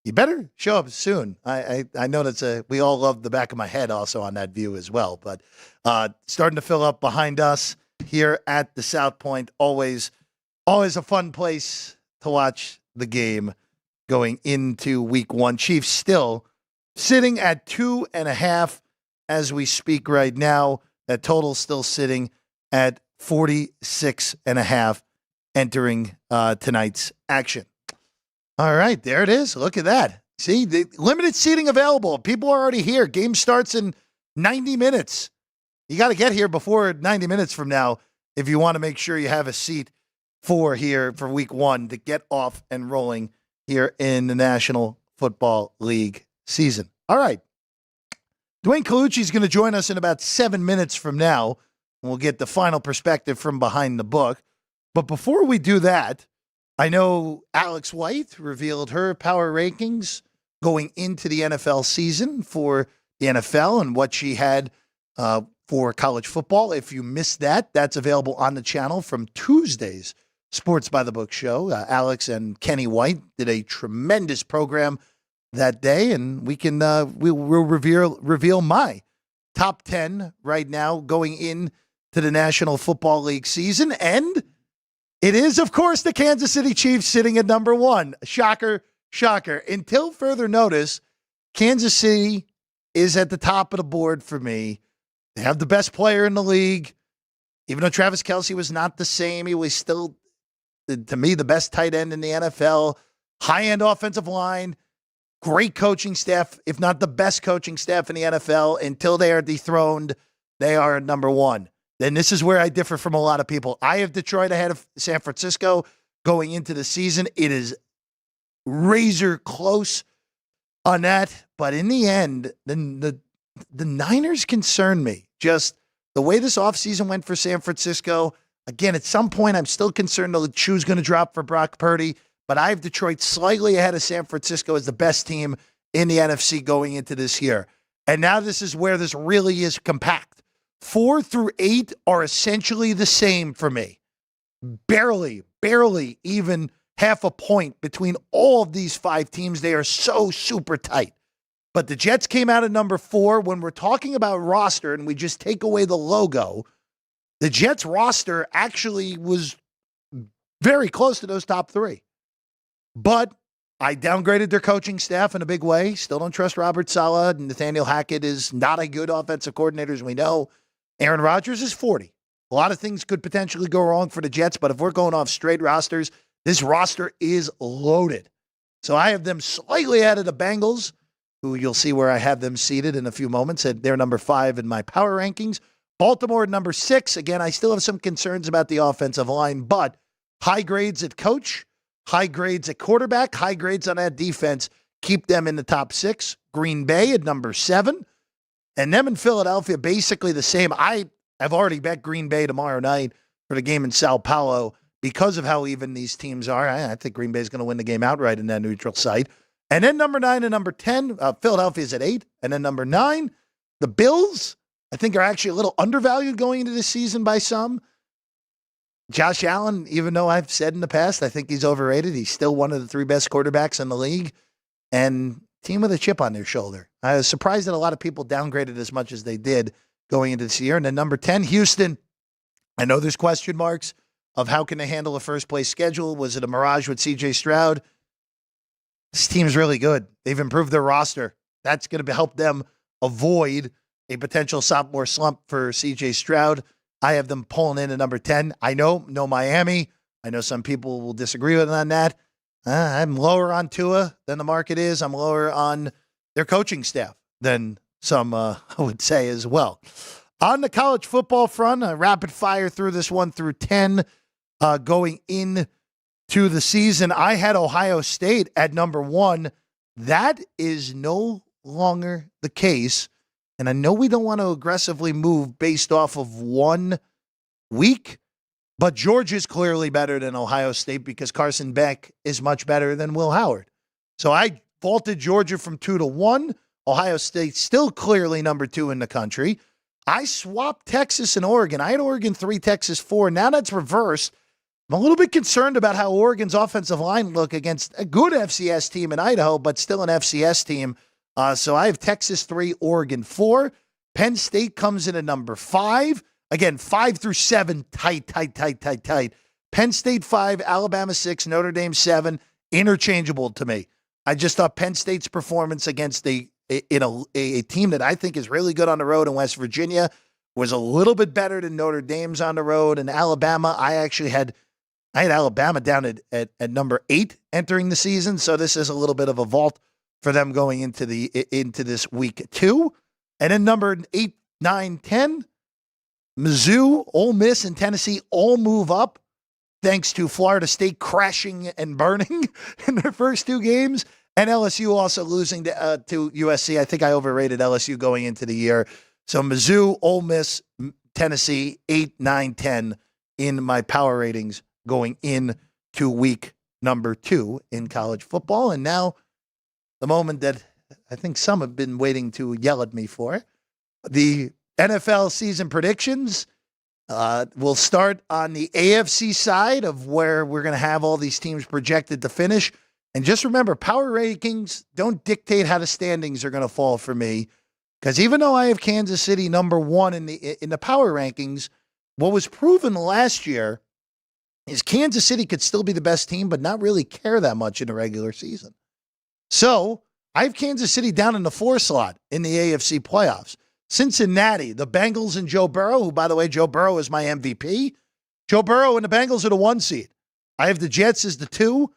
you better show up soon. I know we all love the back of my head also on that view as well. But starting to fill up behind us here at the South Point. Always a fun place to watch the game going into week 1. Chiefs still sitting at 2.5 as we speak right now. That total still sitting at 46.5 entering tonight's action. All right, there it is. Look at that. See, the limited seating available. People are already here. Game starts in 90 minutes. You got to get here before 90 minutes from now if you want to make sure you have a seat for week 1 to get off and rolling here in the National Football League season. All right. Duane Colucci is going to join us in about 7 minutes from now. We'll get the final perspective from behind the book. But before we do that, I know Alex White revealed her power rankings going into the NFL season for the NFL and what she had for college football. If you missed that, that's available on the channel from Tuesday's Sports by the Book show. Alex and Kenny White did a tremendous program that day, and we'll reveal my top 10 right now going into the National Football League season. And it is, of course, the Kansas City Chiefs sitting at number 1. Shocker. Until further notice, Kansas City is at the top of the board for me. They have the best player in the league. Even though Travis Kelce was not the same, he was still, to me, the best tight end in the NFL. High-end offensive line, great coaching staff, if not the best coaching staff in the NFL. Until they are dethroned, they are number one. Then this is where I differ from a lot of people. I have Detroit ahead of San Francisco going into the season. It is razor close on that. But in the end, the Niners concern me. Just the way this offseason went for San Francisco. Again, at some point, I'm still concerned the shoe's going to drop for Brock Purdy. But I have Detroit slightly ahead of San Francisco as the best team in the NFC going into this year. And now this is where this really is compact. 4 through 8 are essentially the same for me. Barely even half a point between all of these 5 teams. They are so super tight. But the Jets came out at number 4. When we're talking about roster and we just take away the logo, the Jets roster actually was very close to those top 3. But I downgraded their coaching staff in a big way. Still don't trust Robert Saleh. Nathaniel Hackett is not a good offensive coordinator, as we know. Aaron Rodgers is 40. A lot of things could potentially go wrong for the Jets, but if we're going off straight rosters, this roster is loaded. So I have them slightly ahead of the Bengals, who you'll see where I have them seated in a few moments. They're number 5 in my power rankings. Baltimore, number 6. Again, I still have some concerns about the offensive line, but high grades at coach, high grades at quarterback, high grades on that defense, keep them in the top 6. Green Bay at number 7. And them in Philadelphia, basically the same. I have already bet Green Bay tomorrow night for the game in Sao Paulo because of how even these teams are. I think Green Bay is going to win the game outright in that neutral site. And then number 9 and number 10, Philadelphia is at 8. And then number 9, the Bills, I think are actually a little undervalued going into this season by some. Josh Allen, even though I've said in the past, I think he's overrated. He's still one of the 3 best quarterbacks in the league. And team with a chip on their shoulder. I was surprised that a lot of people downgraded as much as they did going into this year. And then number 10, Houston. I know there's question marks of how can they handle a first-place schedule. Was it a mirage with C.J. Stroud? This team's really good. They've improved their roster. That's going to help them avoid a potential sophomore slump for C.J. Stroud. I have them pulling in at number 10. I know, no Miami. I know some people will disagree with me on that. I'm lower on Tua than the market is. I'm lower on their coaching staff than some I would say as well. On the college football front, rapid fire through this 1 through 10 going into the season. I had Ohio State at number 1. That is no longer the case. And I know we don't want to aggressively move based off of 1 week, but Georgia's clearly better than Ohio State because Carson Beck is much better than Will Howard. So I vaulted Georgia from 2 to 1. Ohio State still clearly number 2 in the country. I swapped Texas and Oregon. I had Oregon 3, Texas 4. Now that's reversed. I'm a little bit concerned about how Oregon's offensive line look against a good FCS team in Idaho, but still an FCS team. So I have Texas 3, Oregon 4. Penn State comes in at number 5. Again, 5 through 7, tight. Penn State 5, Alabama 6, Notre Dame 7, interchangeable to me. I just thought Penn State's performance against a team that I think is really good on the road in West Virginia was a little bit better than Notre Dame's on the road. And Alabama, I had Alabama down at number 8 entering the season. So this is a little bit of a vault for them going into this week 2. And then number 8, 9, 10, Mizzou, Ole Miss, and Tennessee all move up thanks to Florida State crashing and burning in their first 2 games, and LSU also losing to USC. I think I overrated LSU going into the year. So Mizzou, Ole Miss, Tennessee, 8, 9, 10 in my power ratings going into week number 2 in college football. And now the moment that I think some have been waiting to yell at me for, the NFL season predictions. We'll start on the AFC side of where we're going to have all these teams projected to finish. And just remember, power rankings don't dictate how the standings are going to fall for me. Because even though I have Kansas City number 1 in the power rankings, what was proven last year is Kansas City could still be the best team, but not really care that much in the regular season. So I have Kansas City down in the 4 slot in the AFC playoffs. Cincinnati, the Bengals and Joe Burrow, who, by the way, Joe Burrow is my MVP. Joe Burrow and the Bengals are the 1 seed. I have the Jets as the 2.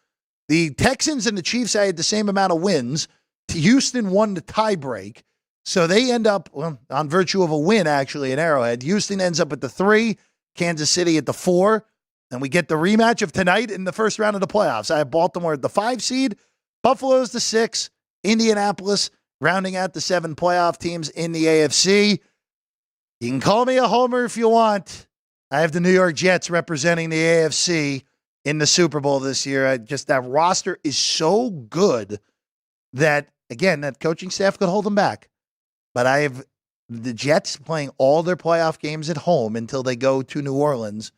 The Texans and the Chiefs, I had the same amount of wins. Houston won the tiebreak. So they end up, well, on virtue of a win, actually, in Arrowhead. Houston ends up at the 3, Kansas City at the 4. And we get the rematch of tonight in the first round of the playoffs. I have Baltimore at the 5 seed, Buffalo's the 6, Indianapolis rounding out the 7 playoff teams in the AFC. You can call me a homer if you want. I have the New York Jets representing the AFC in the Super Bowl this year. That roster is so good that, again, that coaching staff could hold them back. But I have the Jets playing all their playoff games at home until they go to New Orleans.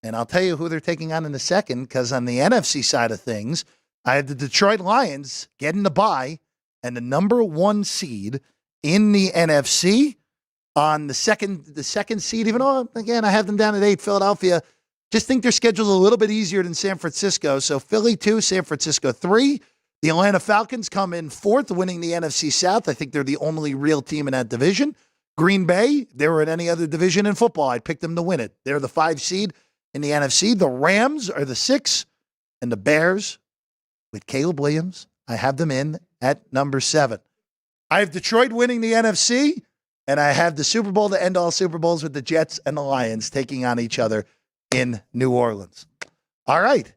And I'll tell you who they're taking on in a second, because on the NFC side of things, I have the Detroit Lions getting the bye and the number 1 seed in the NFC on the second seed, even though, again, I have them down at 8, Philadelphia. Just think their schedule's a little bit easier than San Francisco. So Philly 2, San Francisco 3. The Atlanta Falcons come in 4th, winning the NFC South. I think they're the only real team in that division. Green Bay, they were in any other division in football, I'd pick them to win it. They're the 5 seed in the NFC. The Rams are the 6, and the Bears, with Caleb Williams, I have them in at number 7. I have Detroit winning the NFC, and I have the Super Bowl to end all Super Bowls with the Jets and the Lions taking on each other in New Orleans. All right,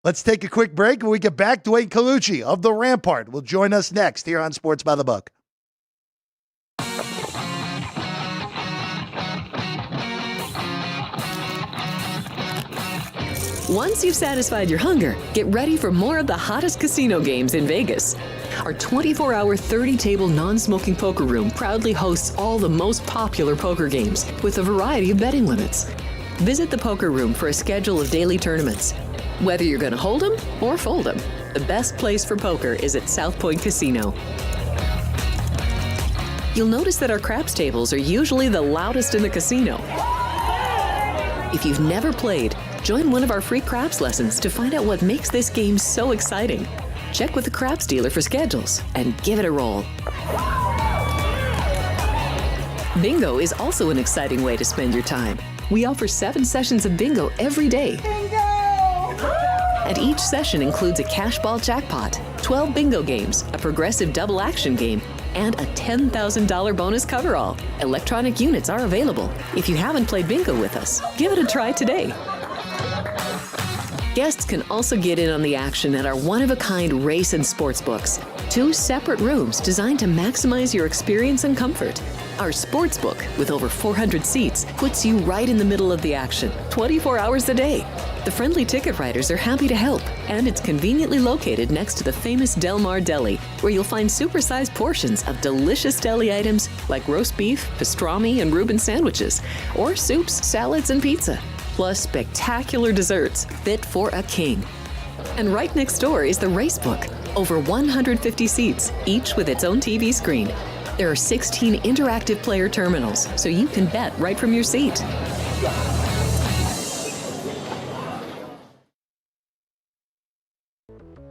let's take a quick break. When we get back, Duane Colucci of the Rampart will join us next here on Sports by the Book. Once you've satisfied your hunger, get ready for more of the hottest casino games in Vegas. Our 24-hour, 30-table non-smoking poker room proudly hosts all the most popular poker games with a variety of betting limits. Visit the poker room for a schedule of daily tournaments. Whether you're going to hold 'em or fold 'em, the best place for poker is at South Point Casino. You'll notice that our craps tables are usually the loudest in the casino. If you've never played, join one of our free craps lessons to find out what makes this game so exciting. Check with the craps dealer for schedules and give it a roll. Bingo is also an exciting way to spend your time. We offer 7 sessions of bingo every day. Bingo! And each session includes a cash ball jackpot, 12 bingo games, a progressive double action game, and a $10,000 bonus coverall. Electronic units are available. If you haven't played bingo with us, give it a try today. Guests can also get in on the action at our one-of-a-kind race and sports books. 2 separate rooms designed to maximize your experience and comfort. Our Sportsbook, with over 400 seats, puts you right in the middle of the action, 24 hours a day. The friendly ticket writers are happy to help, and it's conveniently located next to the famous Del Mar Deli, where you'll find supersized portions of delicious deli items like roast beef, pastrami, and Reuben sandwiches, or soups, salads, and pizza. Plus spectacular desserts fit for a king. And right next door is the Racebook, over 150 seats, each with its own TV screen. There are 16 interactive player terminals, so you can bet right from your seat.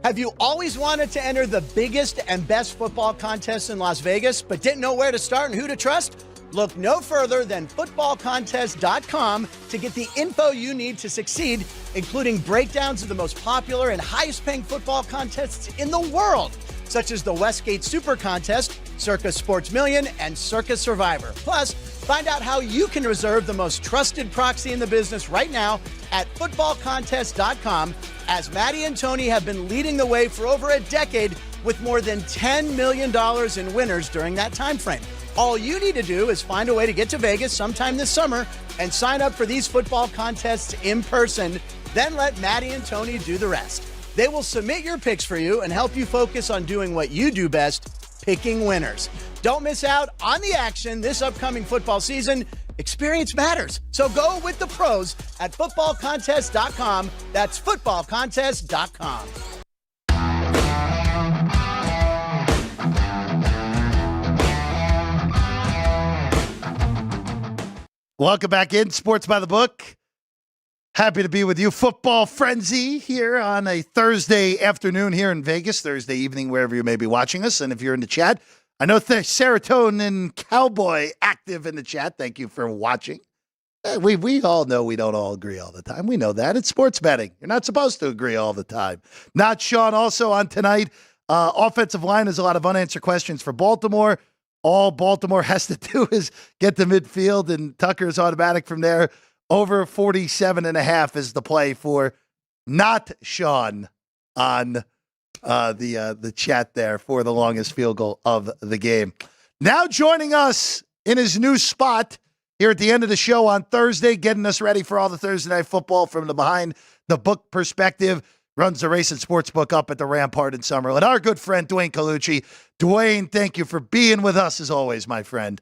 Have you always wanted to enter the biggest and best football contest in Las Vegas, but didn't know where to start and who to trust? Look no further than footballcontest.com to get the info you need to succeed, including breakdowns of the most popular and highest-paying football contests in the world, such as the Westgate Super Contest, Circa Sports Million, and Circa Survivor. Plus, find out how you can reserve the most trusted proxy in the business right now at footballcontest.com, as Maddie and Tony have been leading the way for over a decade with more than $10 million in winners during that time frame. All you need to do is find a way to get to Vegas sometime this summer and sign up for these football contests in person. Then let Maddie and Tony do the rest. They will submit your picks for you and help you focus on doing what you do best, picking winners. Don't miss out on the action this upcoming football season. Experience matters. So go with the pros at footballcontest.com. That's footballcontest.com. Welcome back in Sports by the Book. Happy to be with you. Football Frenzy here on a Thursday afternoon here in Vegas, Thursday evening, wherever you may be watching us. And if you're in the chat, I know Serotonin Cowboy active in the chat. Thank you for watching. We all know we don't all agree all the time. We know that. It's sports betting. You're not supposed to agree all the time. Not Sean also on tonight. Offensive line has a lot of unanswered questions for Baltimore. All Baltimore has to do is get to midfield, and Tucker's automatic from there. Over 47.5 is the play for not Sean on the chat there for the longest field goal of the game. Now joining us in his new spot here at the end of the show on Thursday, getting us ready for all the Thursday night football from the behind the book perspective, runs the race and sportsbook up at the Rampart in Summerlin. Our good friend, Duane Colucci. Duane, thank you for being with us as always, my friend.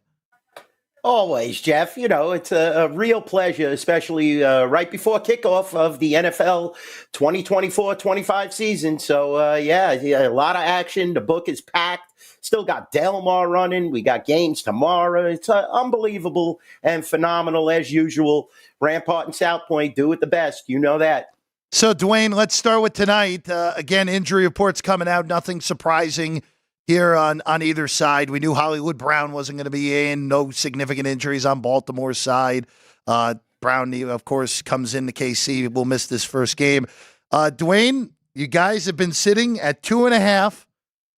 Always, Jeff. You know, it's a real pleasure, especially right before kickoff of the NFL 2024-25 season. So, yeah, a lot of action. The book is packed. Still got Delmar running. We got games tomorrow. It's unbelievable and phenomenal as usual. Rampart and South Point do it the best. You know that. So, Duane, let's start with tonight. Again, injury reports coming out. Nothing surprising here on either side. We knew Hollywood Brown wasn't going to be in. No significant injuries on Baltimore's side. Brown, of course, comes into KC. Will miss this first game. Duane, you guys have been sitting at 2.5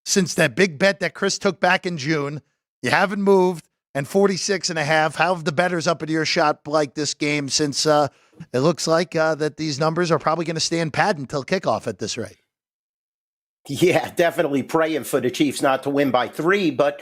since that big bet that Chris took back in June. You haven't moved, and 46.5. How have the bettors up at your shot like this game since it looks like that these numbers are probably going to stand pat until kickoff at this rate? Yeah, definitely praying for the Chiefs not to win by 3. But,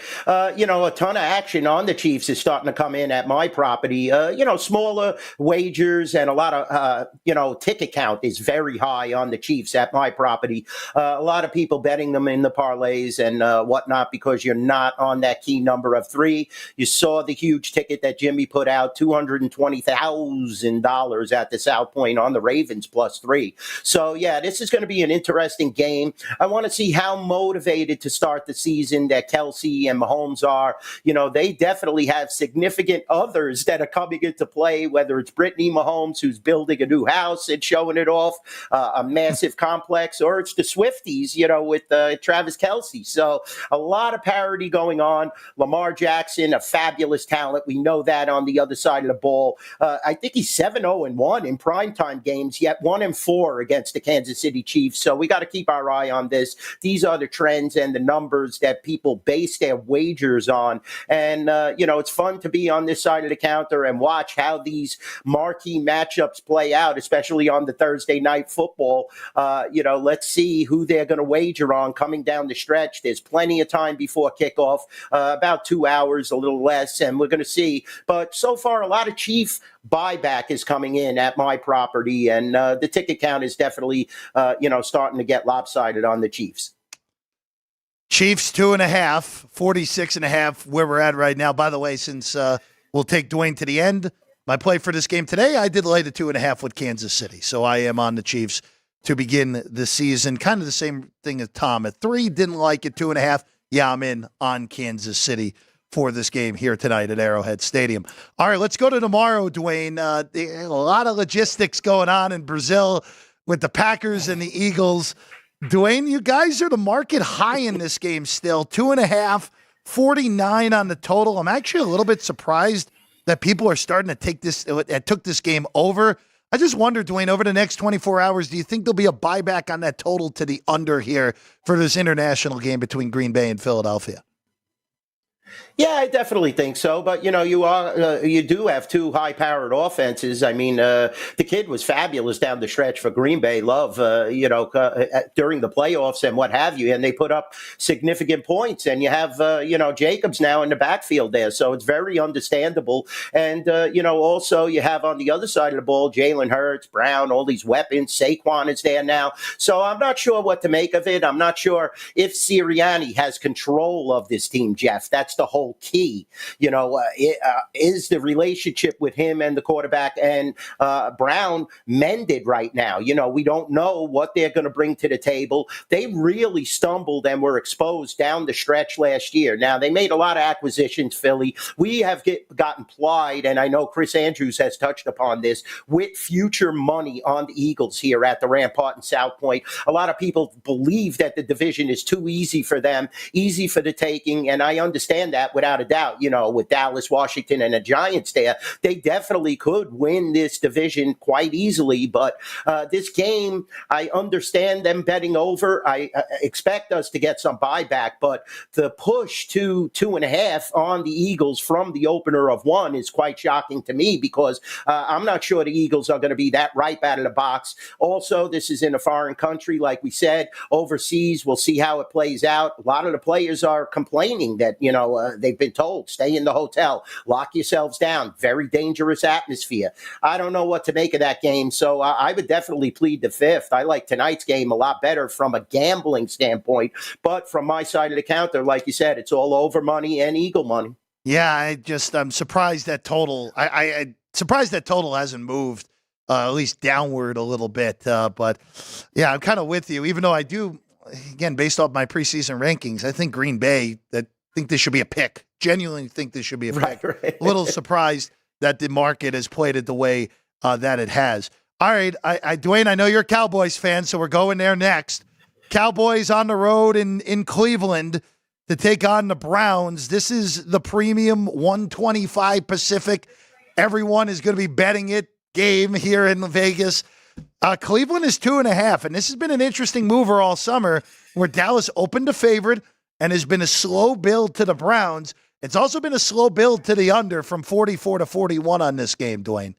you know, a ton of action on the Chiefs is starting to come in at my property. You know, smaller wagers and a lot of, you know, ticket count is very high on the Chiefs at my property. A lot of people betting them in the parlays and whatnot because you're not on that key number of 3. You saw the huge ticket that Jimmy put out, $220,000 at the South Point on the Ravens +3. So, yeah, this is going to be an interesting game. I want to see how motivated to start the season that Kelsey and Mahomes are. You know, they definitely have significant others that are coming into play, whether it's Brittany Mahomes, who's building a new house and showing it off, a massive complex, or it's the Swifties, you know, with Travis Kelsey. So a lot of parity going on. Lamar Jackson, a fabulous talent. We know that on the other side of the ball. I think he's 7-0-1 in primetime games, yet 1-4 against the Kansas City Chiefs. So we got to keep our eye on this. These are the trends and the numbers that people base their wagers on. And, you know, it's fun to be on this side of the counter and watch how these marquee matchups play out, especially on the Thursday night football. You know, let's see who they're going to wager on coming down the stretch. There's plenty of time before kickoff, about 2 hours, a little less, and we're going to see. But so far, a lot of Chief buyback is coming in at my property, and the ticket count is definitely, you know, starting to get lopsided on the Chiefs. Chiefs 2.5, 46.5, where we're at right now. By the way, since we'll take Duane to the end, my play for this game today, I did lay the 2.5 with Kansas City. So I am on the Chiefs to begin the season. Kind of the same thing as Tom at 3. Didn't like it, 2.5. Yeah, I'm in on Kansas City for this game here tonight at Arrowhead Stadium. All right, let's go to tomorrow, Duane. A lot of logistics going on in Brazil with the Packers and the Eagles. Duane, you guys are the market high in this game still. 2.5, 49 on the total. I'm actually a little bit surprised that people are starting to took this game over. I just wonder, Duane, over the next 24 hours, do you think there'll be a buyback on that total to the under here for this international game between Green Bay and Philadelphia? Yeah, I definitely think so. But, you know, you do have 2 high-powered offenses. I mean, the kid was fabulous down the stretch for Green Bay. Love, you know, during the playoffs and what have you. And they put up significant points. And you have, you know, Jacobs now in the backfield there. So it's very understandable. And, you know, also you have on the other side of the ball, Jalen Hurts, Brown, all these weapons. Saquon is there now. So I'm not sure what to make of it. I'm not sure if Sirianni has control of this team, Jeff. That's the whole key. Is the relationship with him and the quarterback and Brown mended right now? We don't know what they're going to bring to the table. They really stumbled and were exposed down the stretch last year. Now, they made a lot of acquisitions, Philly. We have gotten plied, and I know Chris Andrews has touched upon this, with future money on the Eagles here at the Rampart in South Point. A lot of people believe that the division is too easy for them, easy for the taking, and I understand that without a doubt. With Dallas, Washington, and the Giants there, they definitely could win this division quite easily. But this game, I understand them betting over. I expect us to get some buyback, but the push to 2.5 on the Eagles from the opener of 1 is quite shocking to me, because I'm not sure the Eagles are going to be that ripe out of the box. Also, this is in a foreign country, like we said, overseas. We'll see how it plays out. A lot of the players are complaining that, they've been told, stay in the hotel, lock yourselves down, very dangerous atmosphere. I don't know what to make of that game, so I would definitely plead the fifth. I like tonight's game a lot better from a gambling standpoint, but from my side of the counter, like you said, it's all over money and Eagle money. Yeah, I'm surprised that total. I surprised that total hasn't moved at least downward a little bit. But yeah, I'm kind of with you. Even though I do, again, based off my preseason rankings, I think Green Bay. I think this should be a pick. Genuinely think this should be a pick. Right. A little surprised that the market has played it the way that it has. All right, Duane, I know you're a Cowboys fan, so we're going there next. Cowboys on the road in Cleveland to take on the Browns. This is the premium 125 Pacific. Everyone is going to be betting it game here in Vegas. Cleveland is 2.5, and this has been an interesting mover all summer where Dallas opened a favorite and has been a slow build to the Browns. It's also been a slow build to the under from 44 to 41 on this game, Duane.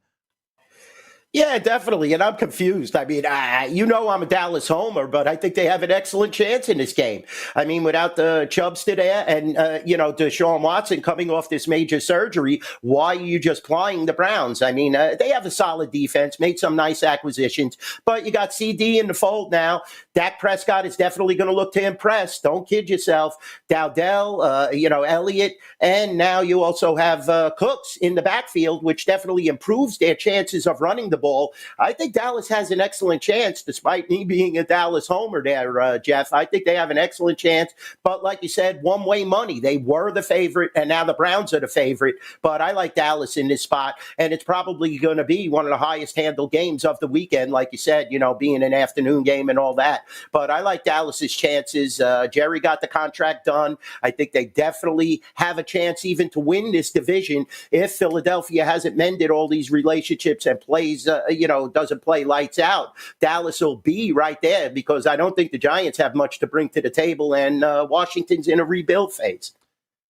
Yeah, definitely. And I'm confused. I mean, I'm a Dallas homer, but I think they have an excellent chance in this game. I mean, without the Chubbs today and, Deshaun Watson coming off this major surgery, why are you just plying the Browns? I mean, they have a solid defense, made some nice acquisitions, but you got CD in the fold now. Dak Prescott is definitely going to look to impress. Don't kid yourself. Dowdell, Elliott, and now you also have Cooks in the backfield, which definitely improves their chances of running the ball. I think Dallas has an excellent chance, despite me being a Dallas homer there, Jeff. I think they have an excellent chance. But like you said, one-way money. They were the favorite, and now the Browns are the favorite. But I like Dallas in this spot, and it's probably going to be one of the highest handled games of the weekend, like you said, being an afternoon game and all that. But I like Dallas's chances. Jerry got the contract done. I think they definitely have a chance even to win this division if Philadelphia hasn't mended all these relationships and plays doesn't play lights out. Dallas will be right there because I don't think the Giants have much to bring to the table, and Washington's in a rebuild phase.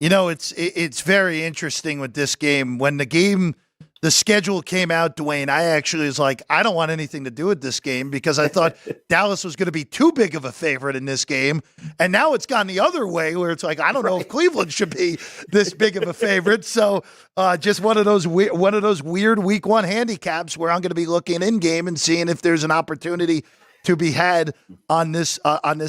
It's very interesting with this game. When the schedule came out, Duane, I actually was like, I don't want anything to do with this game because I thought Dallas was going to be too big of a favorite in this game. And now it's gone the other way where it's like, I don't know if Cleveland should be this big of a favorite. So just one of those weird week 1 handicaps where I'm going to be looking in game and seeing if there's an opportunity to be had on this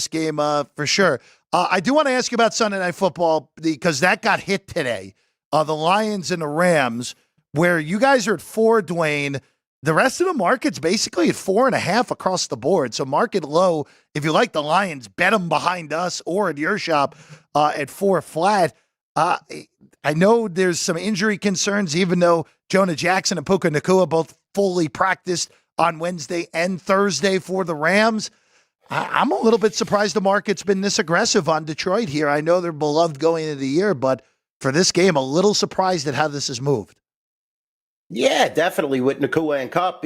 game for sure. I do want to ask you about Sunday Night Football because that got hit today. The Lions and the Rams, where you guys are at 4, Duane. The rest of the market's basically at 4.5 across the board. So market low. If you like the Lions, bet them behind us or at your shop at 4 flat. I know there's some injury concerns, even though Jonah Jackson and Puka Nacua both fully practiced on Wednesday and Thursday for the Rams. I'm a little bit surprised the market's been this aggressive on Detroit here. I know they're beloved going into the year, but for this game, a little surprised at how this has moved. Yeah, definitely with Nacua and Kupp,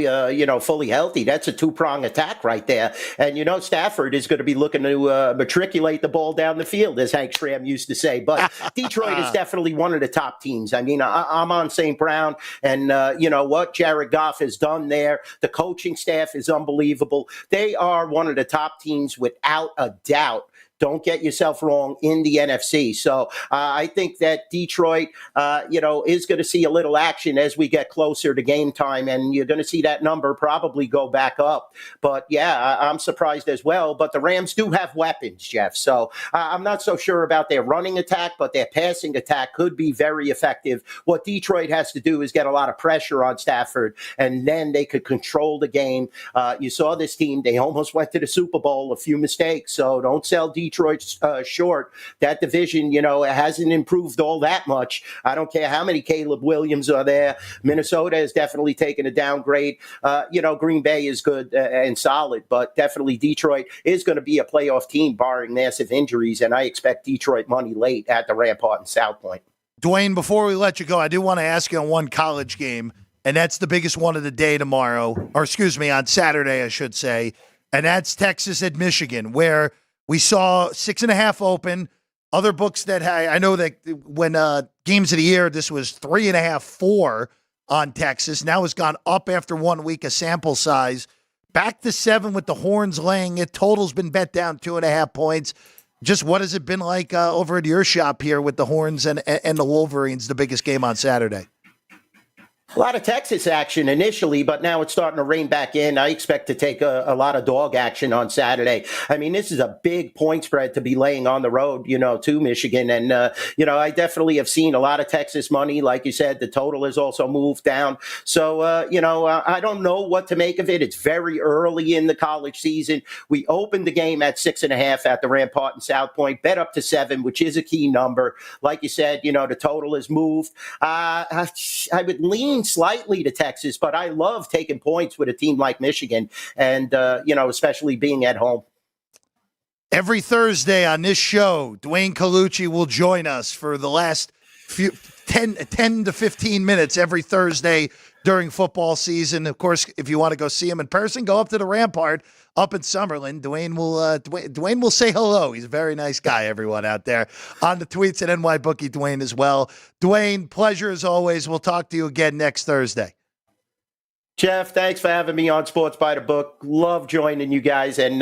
fully healthy. That's a 2-prong attack right there. And, Stafford is going to be looking to matriculate the ball down the field, as Hank Stram used to say. But Detroit is definitely one of the top teams. I mean, I'm on St. Brown, and what Jared Goff has done there. The coaching staff is unbelievable. They are one of the top teams without a doubt Don't get yourself wrong in the NFC. So I think that Detroit, is going to see a little action as we get closer to game time, and you're going to see that number probably go back up. But yeah, I'm surprised as well. But the Rams do have weapons, Jeff. So I'm not so sure about their running attack, but their passing attack could be very effective. What Detroit has to do is get a lot of pressure on Stafford, and then they could control the game. You saw this team; they almost went to the Super Bowl. A few mistakes, so don't sell Detroit short. That division, it hasn't improved all that much. I don't care how many Caleb Williams are there. Minnesota has definitely taken a downgrade. Green Bay is good and solid, but definitely Detroit is going to be a playoff team barring massive injuries, and I expect Detroit money late at the Rampart and South Point. Duane, before we let you go, I do want to ask you on one college game, and that's the biggest one of the day tomorrow, or excuse me, on Saturday, I should say, and that's Texas at Michigan, where we saw 6.5 open. Other books that I know that when games of the year, this was 3.5, 4 on Texas. Now it's gone up after 1 week, a sample size. Back to 7 with the Horns laying it. Total's been bet down 2.5 points. Just what has it been like over at your shop here with the Horns and the Wolverines, the biggest game on Saturday? A lot of Texas action initially, but now it's starting to rein back in. I expect to take a lot of dog action on Saturday. I mean, this is a big point spread to be laying on the road, to Michigan. And, I definitely have seen a lot of Texas money. Like you said, the total has also moved down. So, I don't know what to make of it. It's very early in the college season. We opened the game at 6.5 at the Rampart and South Point, bet up to 7, which is a key number. Like you said, the total has moved. I would lean slightly to Texas, but I love taking points with a team like Michigan and, especially being at home. Every Thursday on this show, Duane Colucci will join us for the last 10 to 15 minutes every Thursday during football season. Of course, if you want to go see him in person, go up to the Rampart up in Summerlin. Duane will say hello. He's a very nice guy, everyone out there. On the tweets at NYBookie Duane as well. Duane, pleasure as always. We'll talk to you again next Thursday. Jeff, thanks for having me on Sports by the Book. Love joining you guys and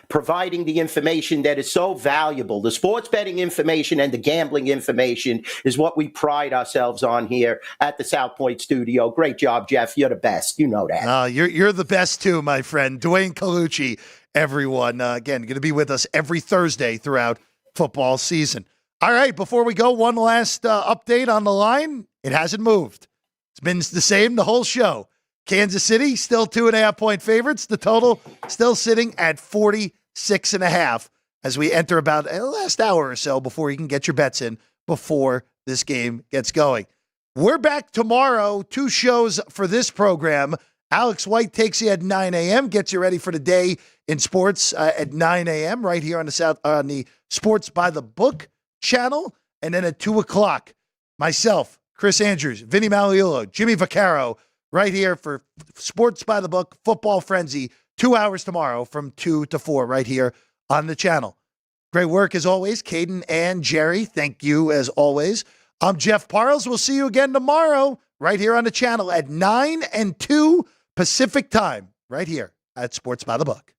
providing the information that is so valuable. The sports betting information and the gambling information is what we pride ourselves on here at the South Point studio. Great job, Jeff. You're the best. You know that. You're the best too, my friend. Duane Colucci, everyone. Again, going to be with us every Thursday throughout football season. All right, before we go, one last update on the line. It hasn't moved. It's been the same the whole show. Kansas City, still 2.5-point favorites. The total still sitting at 46.5 as we enter about the last hour or so before you can get your bets in before this game gets going. We're back tomorrow. 2 shows for this program. Alex White takes you at 9 a.m., gets you ready for the day in sports at 9 a.m. right here on the Sports by the Book channel. And then at 2 o'clock, myself, Chris Andrews, Vinny Magliulo, Jimmy Vaccaro, right here for Sports by the Book, Football Frenzy, 2 hours tomorrow from 2 to 4 right here on the channel. Great work as always, Caden and Jerry. Thank you as always. I'm Jeff Parles. We'll see you again tomorrow right here on the channel at 9 and 2 Pacific time right here at Sports by the Book.